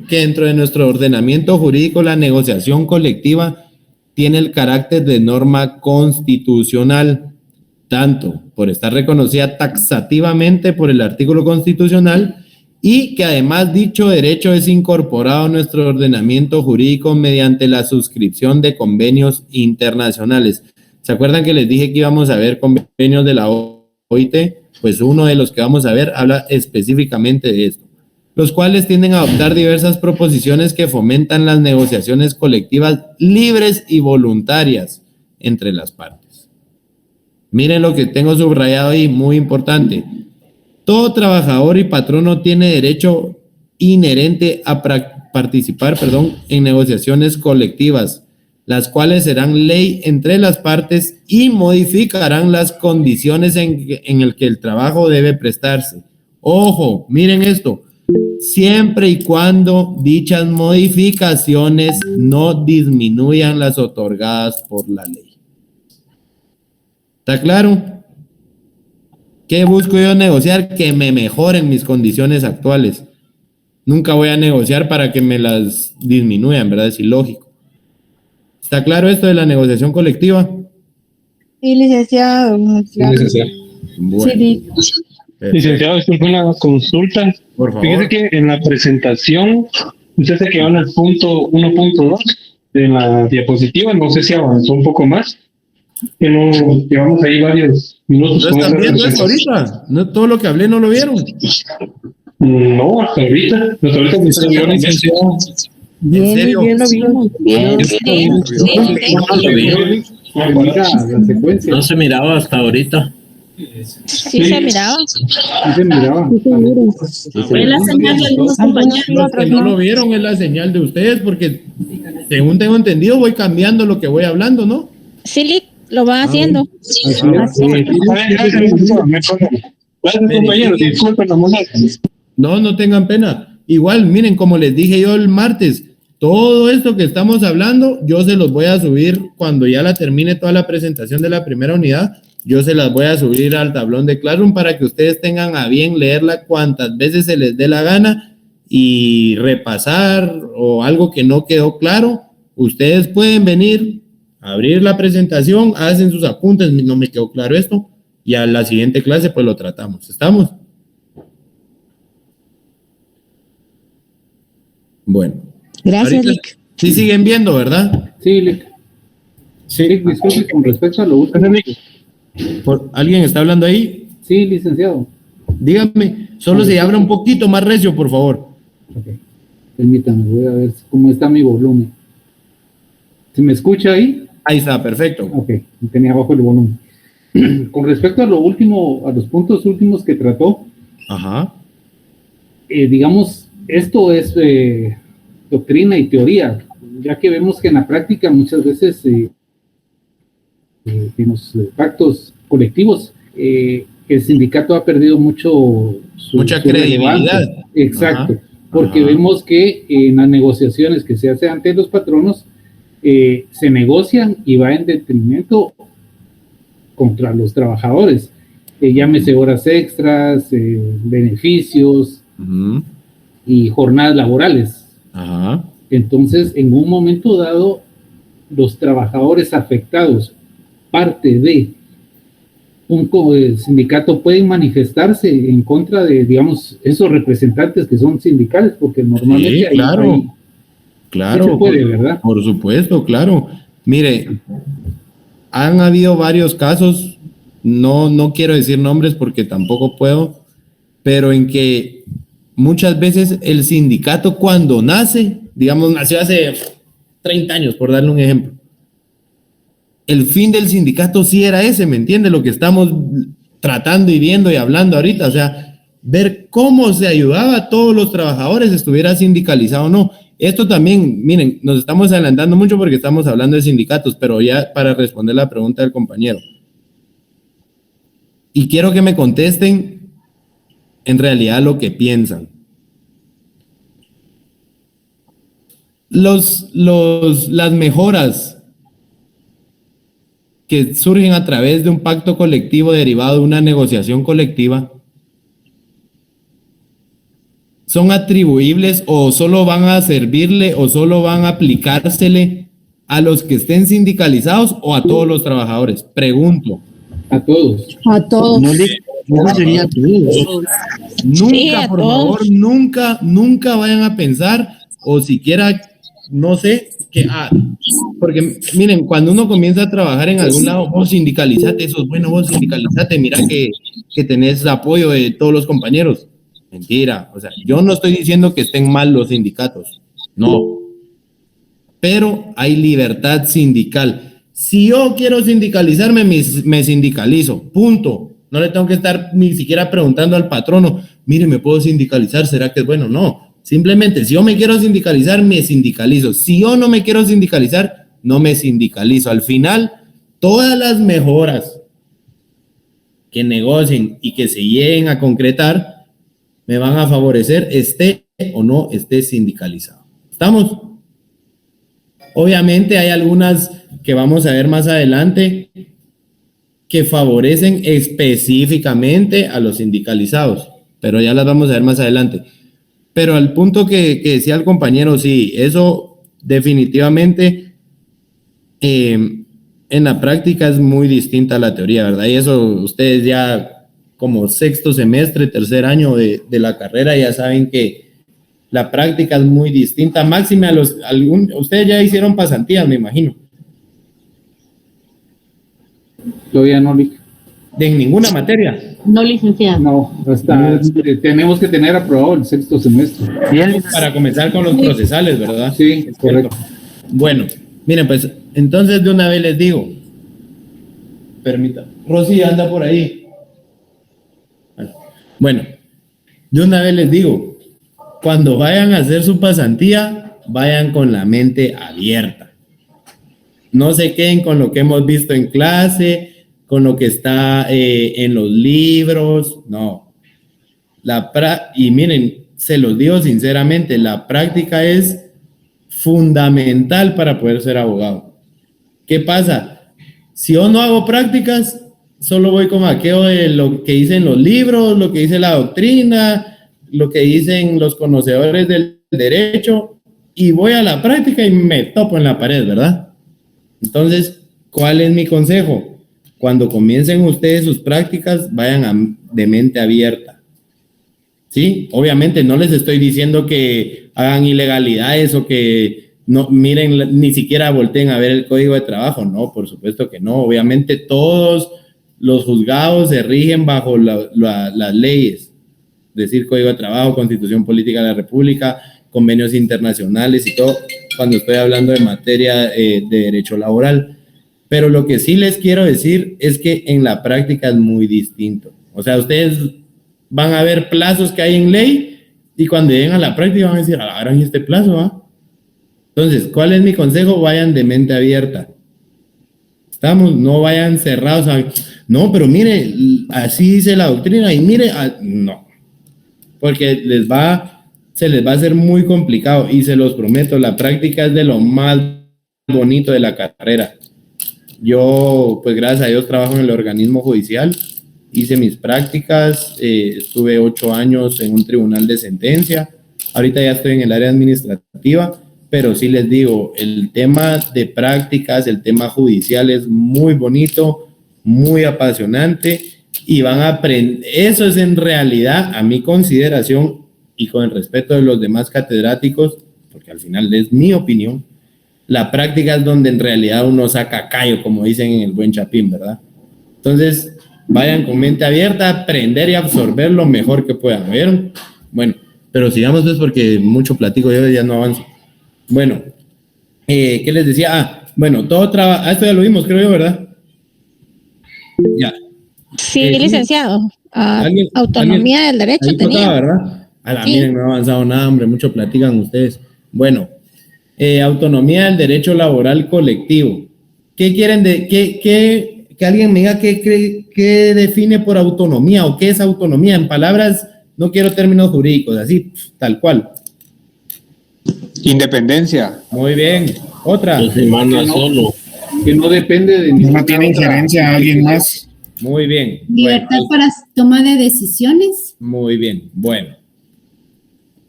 que dentro de nuestro ordenamiento jurídico la negociación colectiva tiene el carácter de norma constitucional, tanto por estar reconocida taxativamente por el artículo constitucional y que además dicho derecho es incorporado a nuestro ordenamiento jurídico mediante la suscripción de convenios internacionales. ¿Se acuerdan que les dije que íbamos a ver convenios de la OIT? Pues uno de los que vamos a ver habla específicamente de esto, los cuales tienden a adoptar diversas proposiciones que fomentan las negociaciones colectivas libres y voluntarias entre las partes. Miren lo que tengo subrayado ahí, muy importante. Todo trabajador y patrono tiene derecho inherente a participar, en negociaciones colectivas, las cuales serán ley entre las partes y modificarán las condiciones en el que el trabajo debe prestarse. Ojo, miren esto, siempre y cuando dichas modificaciones no disminuyan las otorgadas por la ley. ¿Está claro? ¿Qué busco yo negociar? Que me mejoren mis condiciones actuales. Nunca voy a negociar para que me las disminuyan, ¿verdad? Es ilógico. ¿Está claro esto de la negociación colectiva? Sí, licenciado. Sí, licenciado. Bueno. Sí, Licenciado, esto fue una consulta. Por favor. Fíjese que en la presentación, usted se quedó en el punto 1.2 de la diapositiva, no sé si avanzó un poco más, que no llevamos ahí varios minutos. ¿No están viendo esto ahorita? ¿No, todo lo que hablé no lo vieron? No, hasta ahorita me escribió licenciado. ¿En serio? Bien, lo vimos. No se miraba hasta ahorita. Sí se miraba. Fue la señal de algunos compañeros. Los que no lo vieron es la señal de ustedes, porque según tengo entendido voy cambiando lo que voy hablando, ¿no? Sí, lo va haciendo. Gracias, compañeros. Disculpen la molestia. No tengan pena. Igual, miren, como les dije yo el martes, todo esto que estamos hablando, yo se los voy a subir cuando ya la termine toda la presentación de la primera unidad. Yo se las voy a subir al tablón de Classroom para que ustedes tengan a bien leerla cuantas veces se les dé la gana y repasar o algo que no quedó claro. Ustedes pueden venir, abrir la presentación, hacen sus apuntes, no me quedó claro esto, y a la siguiente clase pues lo tratamos. ¿Estamos? Bueno. Gracias, Ahorita Lick. Sí siguen viendo, ¿verdad? Sí, Lick. Sí, disculpe, con respecto a lo último. ¿Alguien está hablando ahí? Sí, licenciado. Dígame, solo se habla un poquito más recio, por favor. Ok, permítame, voy a ver cómo está mi volumen. ¿Se me escucha ahí? Ahí está, perfecto. Ok, tenía abajo el volumen. Con respecto a lo último, a los puntos últimos que trató, Ajá. Digamos, esto es doctrina y teoría, ya que vemos que en la práctica muchas veces en los pactos colectivos el sindicato ha perdido mucha credibilidad. Exacto, Ajá. porque vemos que en las negociaciones que se hacen ante los patronos se negocian y va en detrimento contra los trabajadores. Llámese horas extras, beneficios y jornadas laborales. Ajá. Entonces, en un momento dado, los trabajadores afectados, parte de un sindicato, pueden manifestarse en contra de, digamos, esos representantes que son sindicales, porque normalmente sí, claro, claro, sí se puede, ¿verdad? Por supuesto, claro. Mire, han habido varios casos, no quiero decir nombres porque tampoco puedo, pero en que muchas veces el sindicato cuando nace, digamos, nació hace 30 años, por darle un ejemplo, el fin del sindicato sí era ese, ¿me entiende? Lo que estamos tratando y viendo y hablando ahorita, o sea, ver cómo se ayudaba a todos los trabajadores, estuviera sindicalizado o no. Esto también, miren, nos estamos adelantando mucho porque estamos hablando de sindicatos, pero ya para responder la pregunta del compañero. Y quiero que me contesten en realidad lo que piensan. Las mejoras que surgen a través de un pacto colectivo derivado de una negociación colectiva, ¿son atribuibles o solo van a servirle o solo van a aplicársele a los que estén sindicalizados o a todos los trabajadores? Pregunto. A todos. A todos. No sería a todos. Nunca, Sí, a por todos. favor, nunca vayan a pensar o siquiera, no sé, porque miren, cuando uno comienza a trabajar en algún lado, vos sindicalizate, eso es bueno, vos sindicalizate, mira que tenés apoyo de todos los compañeros. Mentira, o sea, yo no estoy diciendo que estén mal los sindicatos, no, pero hay libertad sindical. Si yo quiero sindicalizarme, me sindicalizo, punto. No le tengo que estar ni siquiera preguntando al patrono, mire, ¿me puedo sindicalizar? ¿Será que es bueno? No. Simplemente, si yo me quiero sindicalizar, me sindicalizo. Si yo no me quiero sindicalizar, no me sindicalizo. Al final, todas las mejoras que negocien y que se lleguen a concretar, me van a favorecer, esté o no esté sindicalizado. ¿Estamos? Obviamente hay algunas que vamos a ver más adelante que favorecen específicamente a los sindicalizados, pero ya las vamos a ver más adelante. Pero al punto que decía el compañero, sí, eso definitivamente en la práctica es muy distinta a la teoría, ¿verdad? Y eso ustedes ya como sexto semestre, tercer año de la carrera ya saben que la práctica es muy distinta. Máxime ustedes ya hicieron pasantías, me imagino. Todavía no, ¿En ninguna materia? No, licenciado. No, tenemos que tener aprobado el sexto semestre. Para comenzar con los procesales, ¿verdad? Sí, correcto. Bueno, miren, pues entonces de una vez les digo, permítame, Rosy anda por ahí. Bueno, de una vez les digo, cuando vayan a hacer su pasantía, vayan con la mente abierta. No se queden con lo que hemos visto en clase, con lo que está en los libros, no. Y miren, se los digo sinceramente, la práctica es fundamental para poder ser abogado. ¿Qué pasa? Si yo no hago prácticas, solo voy con aquello de lo que dicen los libros, lo que dice la doctrina, lo que dicen los conocedores del derecho, y voy a la práctica y me topo en la pared, ¿verdad? Entonces, ¿cuál es mi consejo? Cuando comiencen ustedes sus prácticas, vayan de mente abierta. ¿Sí? Obviamente no les estoy diciendo que hagan ilegalidades o que no miren, ni siquiera volteen a ver el código de trabajo. No, por supuesto que no. Obviamente todos los juzgados se rigen bajo las leyes. Es decir, código de trabajo, constitución política de la república, convenios internacionales y todo, cuando estoy hablando de materia de derecho laboral. Pero lo que sí les quiero decir es que en la práctica es muy distinto. O sea, ustedes van a ver plazos que hay en ley y cuando lleguen a la práctica van a decir, ahora en este plazo, ¿ah? Entonces, ¿cuál es mi consejo? Vayan de mente abierta. Estamos, no vayan cerrados a, no, pero mire, así dice la doctrina y mire, no. Porque se les va a hacer muy complicado y se los prometo, la práctica es de lo más bonito de la carrera. Yo, pues gracias a Dios, trabajo en el organismo judicial. Hice mis prácticas, estuve 8 años en un tribunal de sentencia. Ahorita ya estoy en el área administrativa, pero sí les digo, el tema de prácticas, el tema judicial es muy bonito, muy apasionante y van a aprender. Eso es en realidad, a mi consideración y con el respeto de los demás catedráticos, porque al final es mi opinión, la práctica es donde en realidad uno saca callo, como dicen en el buen Chapín, ¿verdad? Entonces, vayan con mente abierta a aprender y absorber lo mejor que puedan, ¿vieron? Bueno, pero sigamos pues porque mucho platico yo ya no avanzo. Bueno, ¿qué les decía? Bueno, todo trabajo, esto ya lo vimos, creo yo, ¿verdad? Ya. Sí, licenciado. Autonomía del derecho ahí tenía. Tocaba, ¿verdad? A la miren, no ha avanzado nada, hombre, mucho platican ustedes. Bueno, autonomía del derecho laboral colectivo. ¿Qué quieren que alguien me diga qué define por autonomía o qué es autonomía? En palabras, no quiero términos jurídicos, así, tal cual. Independencia. Muy bien. Otra. Que no depende de No tiene injerencia a alguien más. Muy bien. Libertad para toma de decisiones. Muy bien. Bueno.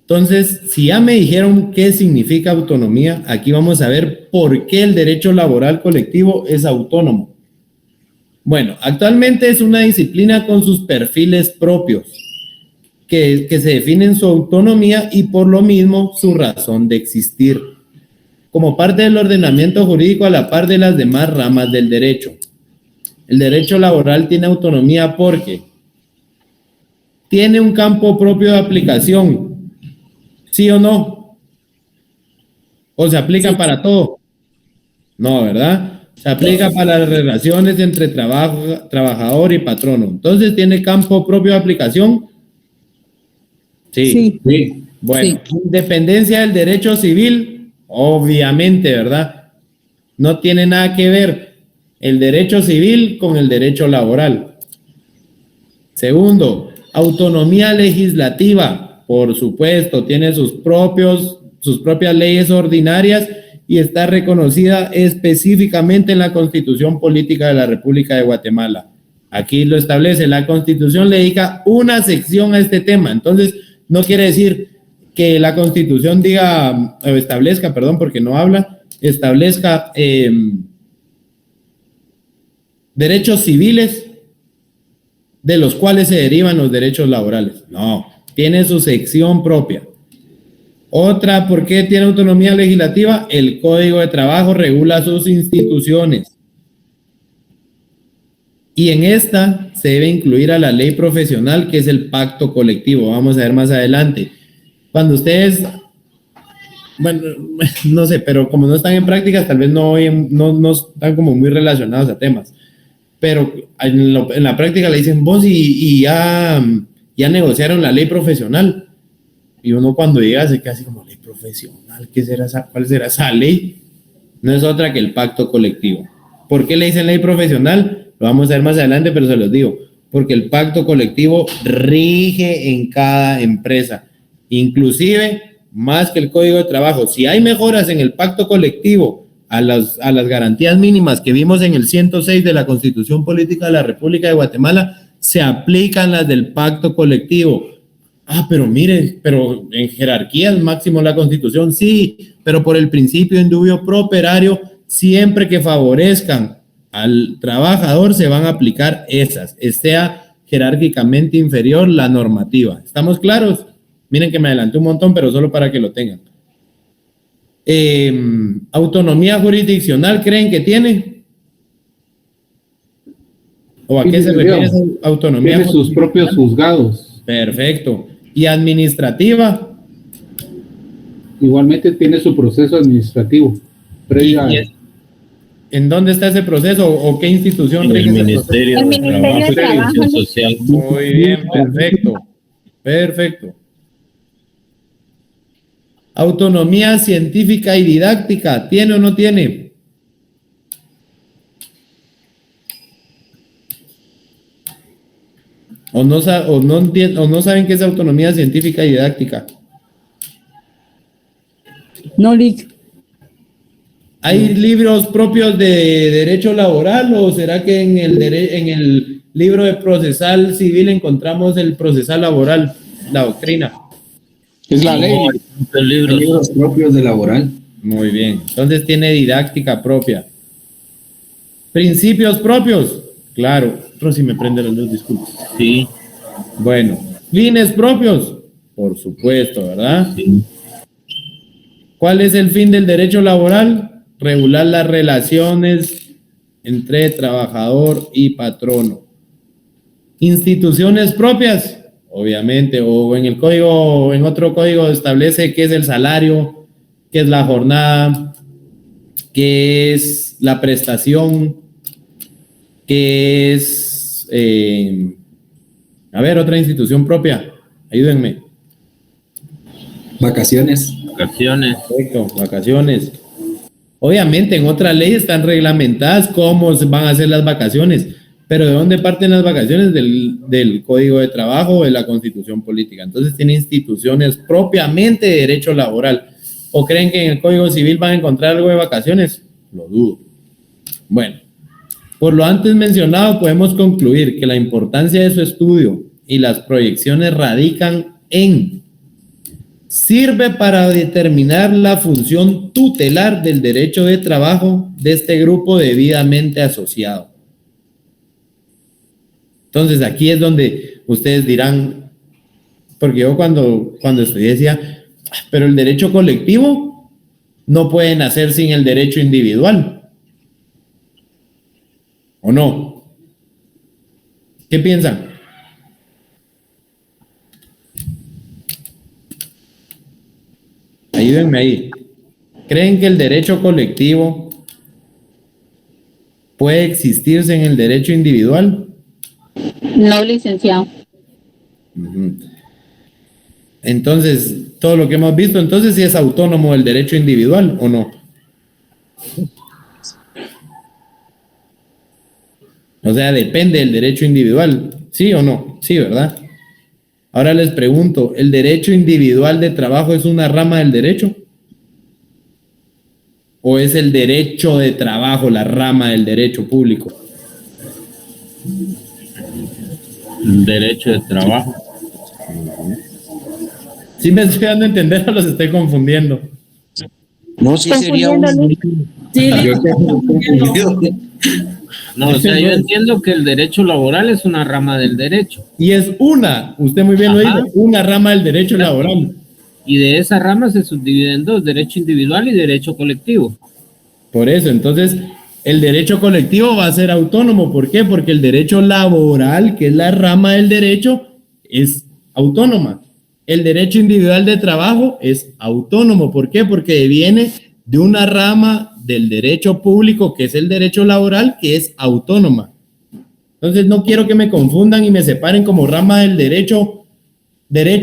Entonces, si ya me dijeron qué significa autonomía, aquí vamos a ver por qué el derecho laboral colectivo es autónomo. Bueno, actualmente es una disciplina con sus perfiles propios, que se definen su autonomía y por lo mismo su razón de existir, como parte del ordenamiento jurídico a la par de las demás ramas del derecho. El derecho laboral tiene autonomía porque tiene un campo propio de aplicación, ¿sí o no? ¿O se aplica para todo? No, ¿verdad? Se aplica para las relaciones entre trabajador y patrono. Entonces, ¿tiene campo propio de aplicación? Sí. Bueno, independencia del derecho civil, obviamente, ¿verdad? No tiene nada que ver el derecho civil con el derecho laboral. Segundo, autonomía legislativa, por supuesto, tiene sus propias leyes ordinarias y está reconocida específicamente en la Constitución Política de la República de Guatemala. Aquí lo establece, la Constitución le dedica una sección a este tema, entonces no quiere decir que la Constitución diga, establezca, perdón, porque no habla, establezca derechos civiles de los cuales se derivan los derechos laborales. No, tiene su sección propia. Otra, ¿por qué tiene autonomía legislativa? El Código de Trabajo regula sus instituciones. Y en esta se debe incluir a la ley profesional, que es el pacto colectivo. Vamos a ver más adelante. Cuando ustedes, bueno, no sé, pero como no están en prácticas, tal vez no están como muy relacionados a temas. Pero en la práctica le dicen, vos y ya negociaron la ley profesional. Y uno cuando llega se queda así como, ley profesional, ¿cuál será esa ley? No es otra que el pacto colectivo. ¿Por qué le dicen ley profesional? Lo vamos a ver más adelante, pero se los digo. Porque el pacto colectivo rige en cada empresa. Inclusive, más que el Código de Trabajo. Si hay mejoras en el pacto colectivo a las garantías mínimas que vimos en el 106 de la Constitución Política de la República de Guatemala, se aplican las del pacto colectivo. Pero mire, pero en jerarquía es máximo la Constitución, sí, pero por el principio indubio pro operario, siempre que favorezcan al trabajador se van a aplicar esas, sea jerárquicamente inferior la normativa. ¿Estamos claros? Miren que me adelanté un montón, pero solo para que lo tengan. ¿Autonomía jurisdiccional creen que tiene? ¿O a qué se refiere esa autonomía? Tiene sus propios juzgados. Perfecto. ¿Y administrativa? Igualmente tiene su proceso administrativo. ¿En dónde está ese proceso o qué institución? En el Ministerio de Trabajo y Previsión Social. Muy bien, perfecto. Perfecto. Autonomía científica y didáctica, ¿tiene o no tiene? ¿O no saben qué es autonomía científica y didáctica? No, Lick. ¿Hay libros propios de derecho laboral o será que en el libro de procesal civil encontramos el procesal laboral, la doctrina? Es la ley. Libros propios de laboral. Muy bien. Entonces tiene didáctica propia. Principios propios. Claro. Rosy me prende la luz, disculpe. Sí. Bueno. Fines propios. Por supuesto, ¿verdad? Sí. ¿Cuál es el fin del derecho laboral? Regular las relaciones entre trabajador y patrono. Instituciones propias, obviamente, o en el código, o en otro código establece qué es el salario, qué es la jornada, qué es la prestación, qué es, a ver, otra institución propia, ayúdenme. Vacaciones. Vacaciones. Perfecto, vacaciones. Obviamente en otras leyes están reglamentadas cómo se van a hacer las vacaciones, pero ¿de dónde parten las vacaciones? Del Código de Trabajo o de la Constitución Política. Entonces tiene instituciones propiamente de derecho laboral. ¿O creen que en el Código Civil van a encontrar algo de vacaciones? Lo dudo. Bueno, por lo antes mencionado podemos concluir que la importancia de su estudio y las proyecciones radican en: sirve para determinar la función tutelar del derecho de trabajo de este grupo debidamente asociado. Entonces aquí es donde ustedes dirán, porque yo cuando estudié decía, pero el derecho colectivo no puede nacer sin el derecho individual, ¿o no? ¿Qué piensan? Ayúdenme ahí. ¿Creen que el derecho colectivo puede existir sin el derecho individual? No, licenciado. Entonces, todo lo que hemos visto, entonces sí es autónomo el derecho individual, ¿o no? O sea, depende del derecho individual, ¿sí o no? Sí, ¿verdad? Ahora les pregunto, ¿el derecho individual de trabajo es una rama del derecho? ¿O es el derecho de trabajo la rama del derecho público? Derecho de trabajo. ¿Sí me estoy dando a entender o los estoy confundiendo? No, sí sería un... No, o sea, yo entiendo que el derecho laboral es una rama del derecho. Y es usted muy bien lo dijo, una rama del derecho laboral. Y de esa rama se subdivide en dos, derecho individual y derecho colectivo. Por eso, entonces, el derecho colectivo va a ser autónomo. ¿Por qué? Porque el derecho laboral, que es la rama del derecho, es autónoma. El derecho individual de trabajo es autónomo. ¿Por qué? Porque viene de una rama del derecho público, que es el derecho laboral, que es autónoma. Entonces, no quiero que me confundan y me separen como rama del derecho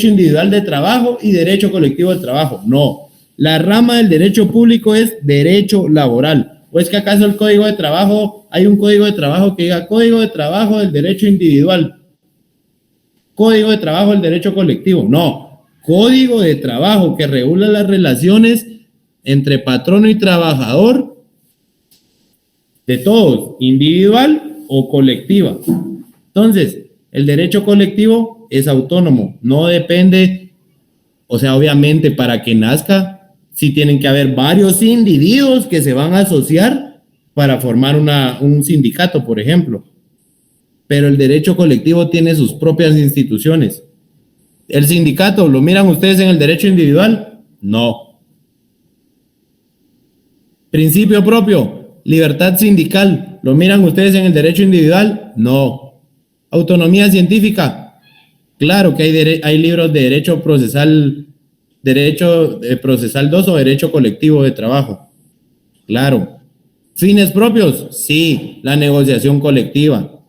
individual de trabajo y derecho colectivo de trabajo. No, la rama del derecho público es derecho laboral. ¿O es que acaso el código de trabajo, hay un código de trabajo que diga código de trabajo del derecho individual, código de trabajo del derecho colectivo? No, código de trabajo que regula las relaciones entre patrono y trabajador de todos, individual o colectiva. Entonces, el derecho colectivo es autónomo, no depende, o sea, obviamente para que nazca, sí tienen que haber varios individuos que se van a asociar para formar un sindicato, por ejemplo. Pero el derecho colectivo tiene sus propias instituciones. ¿El sindicato lo miran ustedes en el derecho individual? No. Principio propio, libertad sindical, ¿lo miran ustedes en el derecho individual? No. Autonomía científica, claro que hay libros de derecho procesal 2 o derecho colectivo de trabajo, claro. Fines propios, sí, la negociación colectiva.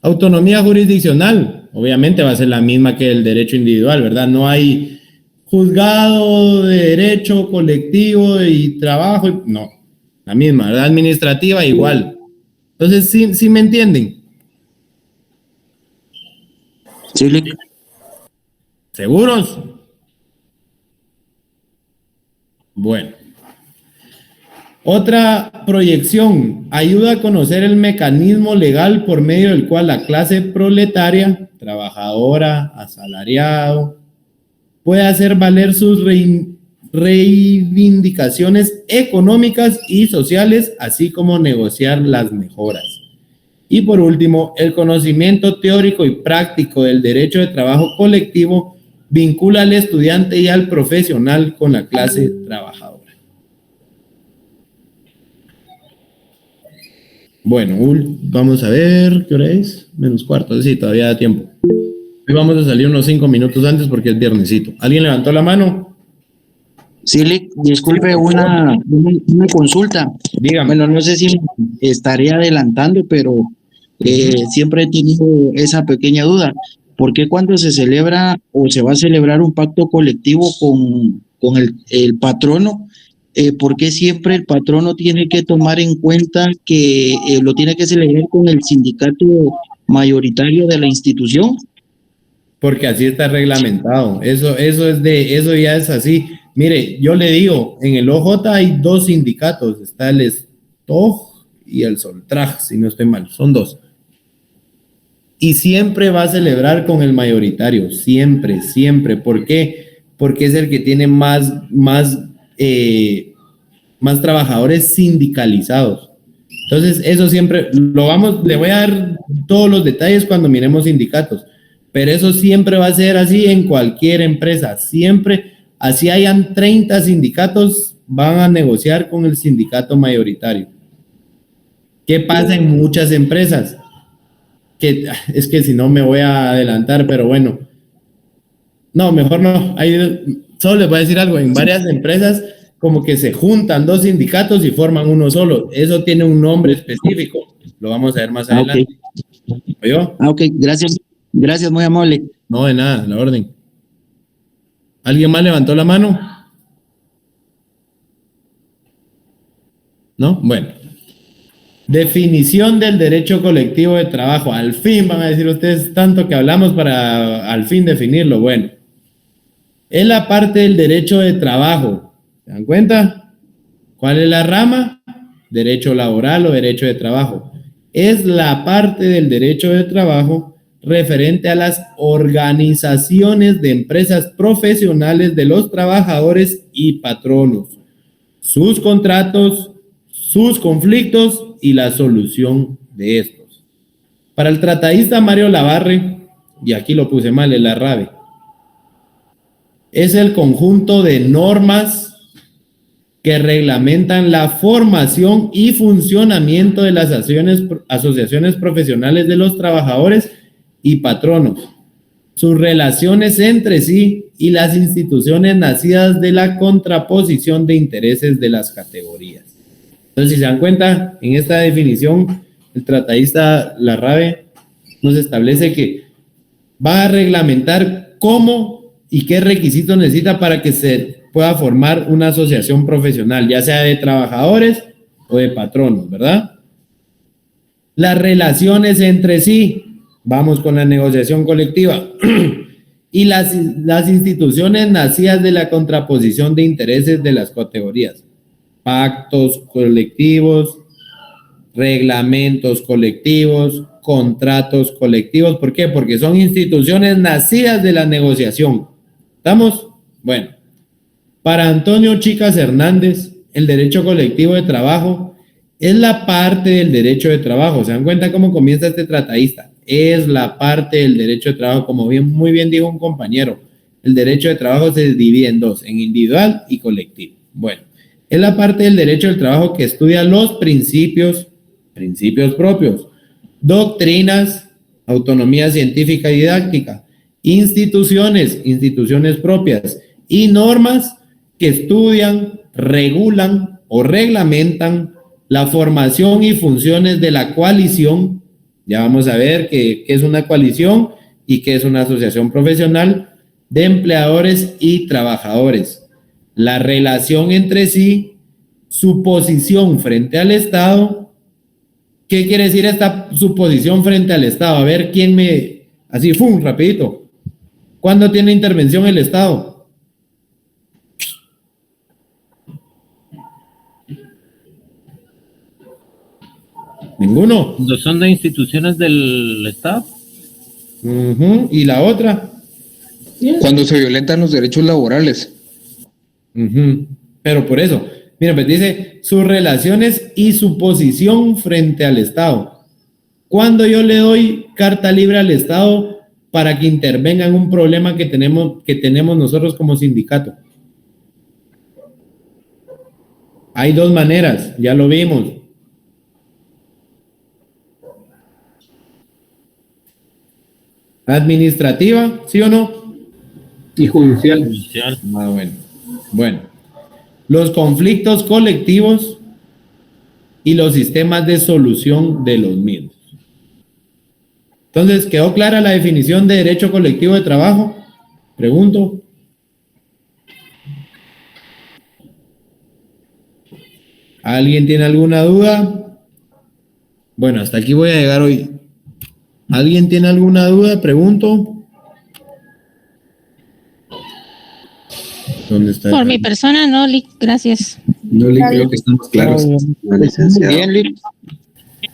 Autonomía jurisdiccional, obviamente va a ser la misma que el derecho individual, ¿verdad? No hay juzgado de derecho colectivo y trabajo, no, la misma, ¿verdad? Administrativa igual. Entonces, ¿sí me entienden? Sí, ¿Seguros? Bueno, Otra proyección, ayuda a conocer el mecanismo legal por medio del cual la clase proletaria, trabajadora, asalariado, puede hacer valer sus reivindicaciones económicas y sociales, así como negociar las mejoras. Y por último, el conocimiento teórico y práctico del derecho de trabajo colectivo vincula al estudiante y al profesional con la clase trabajadora. Bueno, vamos a ver, ¿qué hora es? Menos cuarto, sí, todavía da tiempo. Hoy vamos a salir unos 5 minutos antes porque es viernesito. ¿Alguien levantó la mano? Sí, disculpe, una consulta. Dígame. Bueno, no sé si estaré adelantando, pero siempre he tenido esa pequeña duda. ¿Por qué cuando se celebra o se va a celebrar un pacto colectivo con el patrono, por qué siempre el patrono tiene que tomar en cuenta que lo tiene que celebrar con el sindicato mayoritario de la institución? Porque así está reglamentado. Eso ya es así. Mire, yo le digo, en el OJ hay 2 sindicatos, está el STOG y el SOLTRAG, si no estoy mal, son 2. Y siempre va a celebrar con el mayoritario, siempre. ¿Por qué? Porque es el que tiene más trabajadores sindicalizados. Entonces, eso siempre le voy a dar todos los detalles cuando miremos sindicatos, pero eso siempre va a ser así en cualquier empresa, siempre, así hayan 30 sindicatos, van a negociar con el sindicato mayoritario. ¿Qué pasa en muchas empresas? Es que si no me voy a adelantar, pero bueno. No, mejor no. Solo les voy a decir algo. En varias empresas como que se juntan 2 sindicatos y forman uno solo. Eso tiene un nombre específico. Lo vamos a ver más adelante. ¿Oyó? Ok, gracias. Gracias, muy amable. No, de nada, la orden. ¿Alguien más levantó la mano? ¿No? Bueno. Definición del derecho colectivo de trabajo. Al fin van a decir ustedes tanto que hablamos para al fin definirlo. Bueno, es la parte del derecho de trabajo. ¿Se dan cuenta? ¿Cuál es la rama? Derecho laboral o derecho de trabajo. Es la parte del derecho de trabajo referente a las organizaciones de empresas profesionales de los trabajadores y patronos, sus contratos, sus conflictos y la solución de estos. Para el tratadista Mario Labarre, y aquí lo puse mal, el Larrabe, es el conjunto de normas que reglamentan la formación y funcionamiento de las asociaciones profesionales de los trabajadores y patronos, sus relaciones entre sí y las instituciones nacidas de la contraposición de intereses de las categorías. Entonces, si se dan cuenta, en esta definición, el tratadista Larrabe nos establece que va a reglamentar cómo y qué requisitos necesita para que se pueda formar una asociación profesional, ya sea de trabajadores o de patronos, ¿verdad? Las relaciones entre sí, vamos con la negociación colectiva, y las instituciones nacidas de la contraposición de intereses de las categorías. Pactos colectivos, reglamentos colectivos, contratos colectivos. ¿Por qué? Porque son instituciones nacidas de la negociación. ¿Estamos? Bueno, para Antonio Chicas Hernández, el derecho colectivo de trabajo es la parte del derecho de trabajo. ¿Se dan cuenta cómo comienza este tratadista? Es la parte del derecho de trabajo, como muy bien dijo un compañero. El derecho de trabajo se divide en 2, en individual y colectivo. Bueno. Es la parte del derecho del trabajo que estudia los principios propios, doctrinas, autonomía científica y didáctica, instituciones propias y normas que estudian, regulan o reglamentan la formación y funciones de la coalición. Ya vamos a ver qué es una coalición y qué es una asociación profesional de empleadores y trabajadores. La relación entre sí, su posición frente al Estado. ¿Qué quiere decir su posición frente al Estado? A ver quién así, ¡fum!, rapidito. ¿Cuándo tiene intervención el Estado? Ninguno. ¿No son de instituciones del Estado? ¿Y la otra? Cuando se violentan los derechos laborales. Pero por eso, mira, pues dice sus relaciones y su posición frente al Estado. Cuando yo le doy carta libre al Estado para que intervenga en un problema que tenemos nosotros como sindicato. Hay dos maneras, ya lo vimos. Administrativa, ¿sí o no? Y judicial. Bueno. Los conflictos colectivos y los sistemas de solución de los mismos. Entonces, ¿quedó clara la definición de derecho colectivo de trabajo? Pregunto. ¿Alguien tiene alguna duda? Bueno, hasta aquí voy a llegar hoy. ¿Alguien tiene alguna duda? Pregunto. ¿Dónde está? Por mi persona, no, Lick, gracias. No, Lick, creo que estamos claros. Bien, Lick.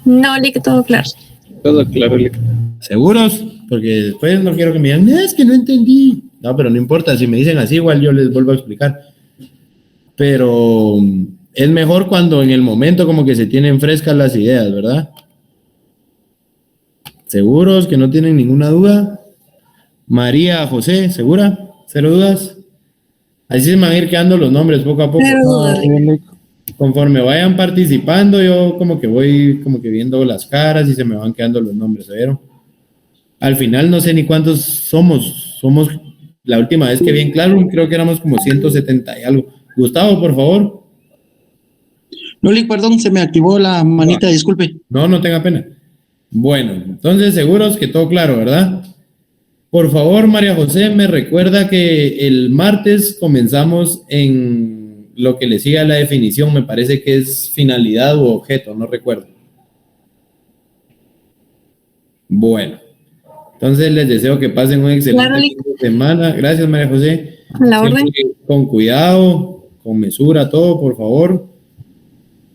No, Lick, todo claro. Todo claro, Lick. ¿Seguros? Porque después no quiero que me digan, es que no entendí. No, pero no importa, si me dicen así, igual yo les vuelvo a explicar. Pero es mejor cuando en el momento como que se tienen frescas las ideas, ¿verdad? ¿Seguros que no tienen ninguna duda? María José, ¿segura? ¿Cero dudas? Así se me van a ir quedando los nombres poco a poco. Conforme vayan participando, yo como que voy como que viendo las caras y se me van quedando los nombres, ¿vieron? Al final no sé ni cuántos somos. Somos, la última vez que vi en claro, creo que éramos como 170 y algo. Gustavo, por favor. No, Lick, perdón, se me activó la manita, disculpe. No tenga pena. Bueno, entonces seguros que todo claro, ¿verdad? Por favor, María José, me recuerda que el martes comenzamos en lo que le sigue a la definición, me parece que es finalidad u objeto, no recuerdo. Bueno, entonces les deseo que pasen un excelente fin de semana. Gracias, María José. La orden. Con cuidado, con mesura, todo, por favor.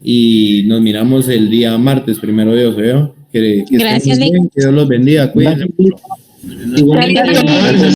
Y nos miramos el día martes, primero Dios, ¿veo? Que Gracias, estén muy bien, que Dios los bendiga, cuídense. Igualmente.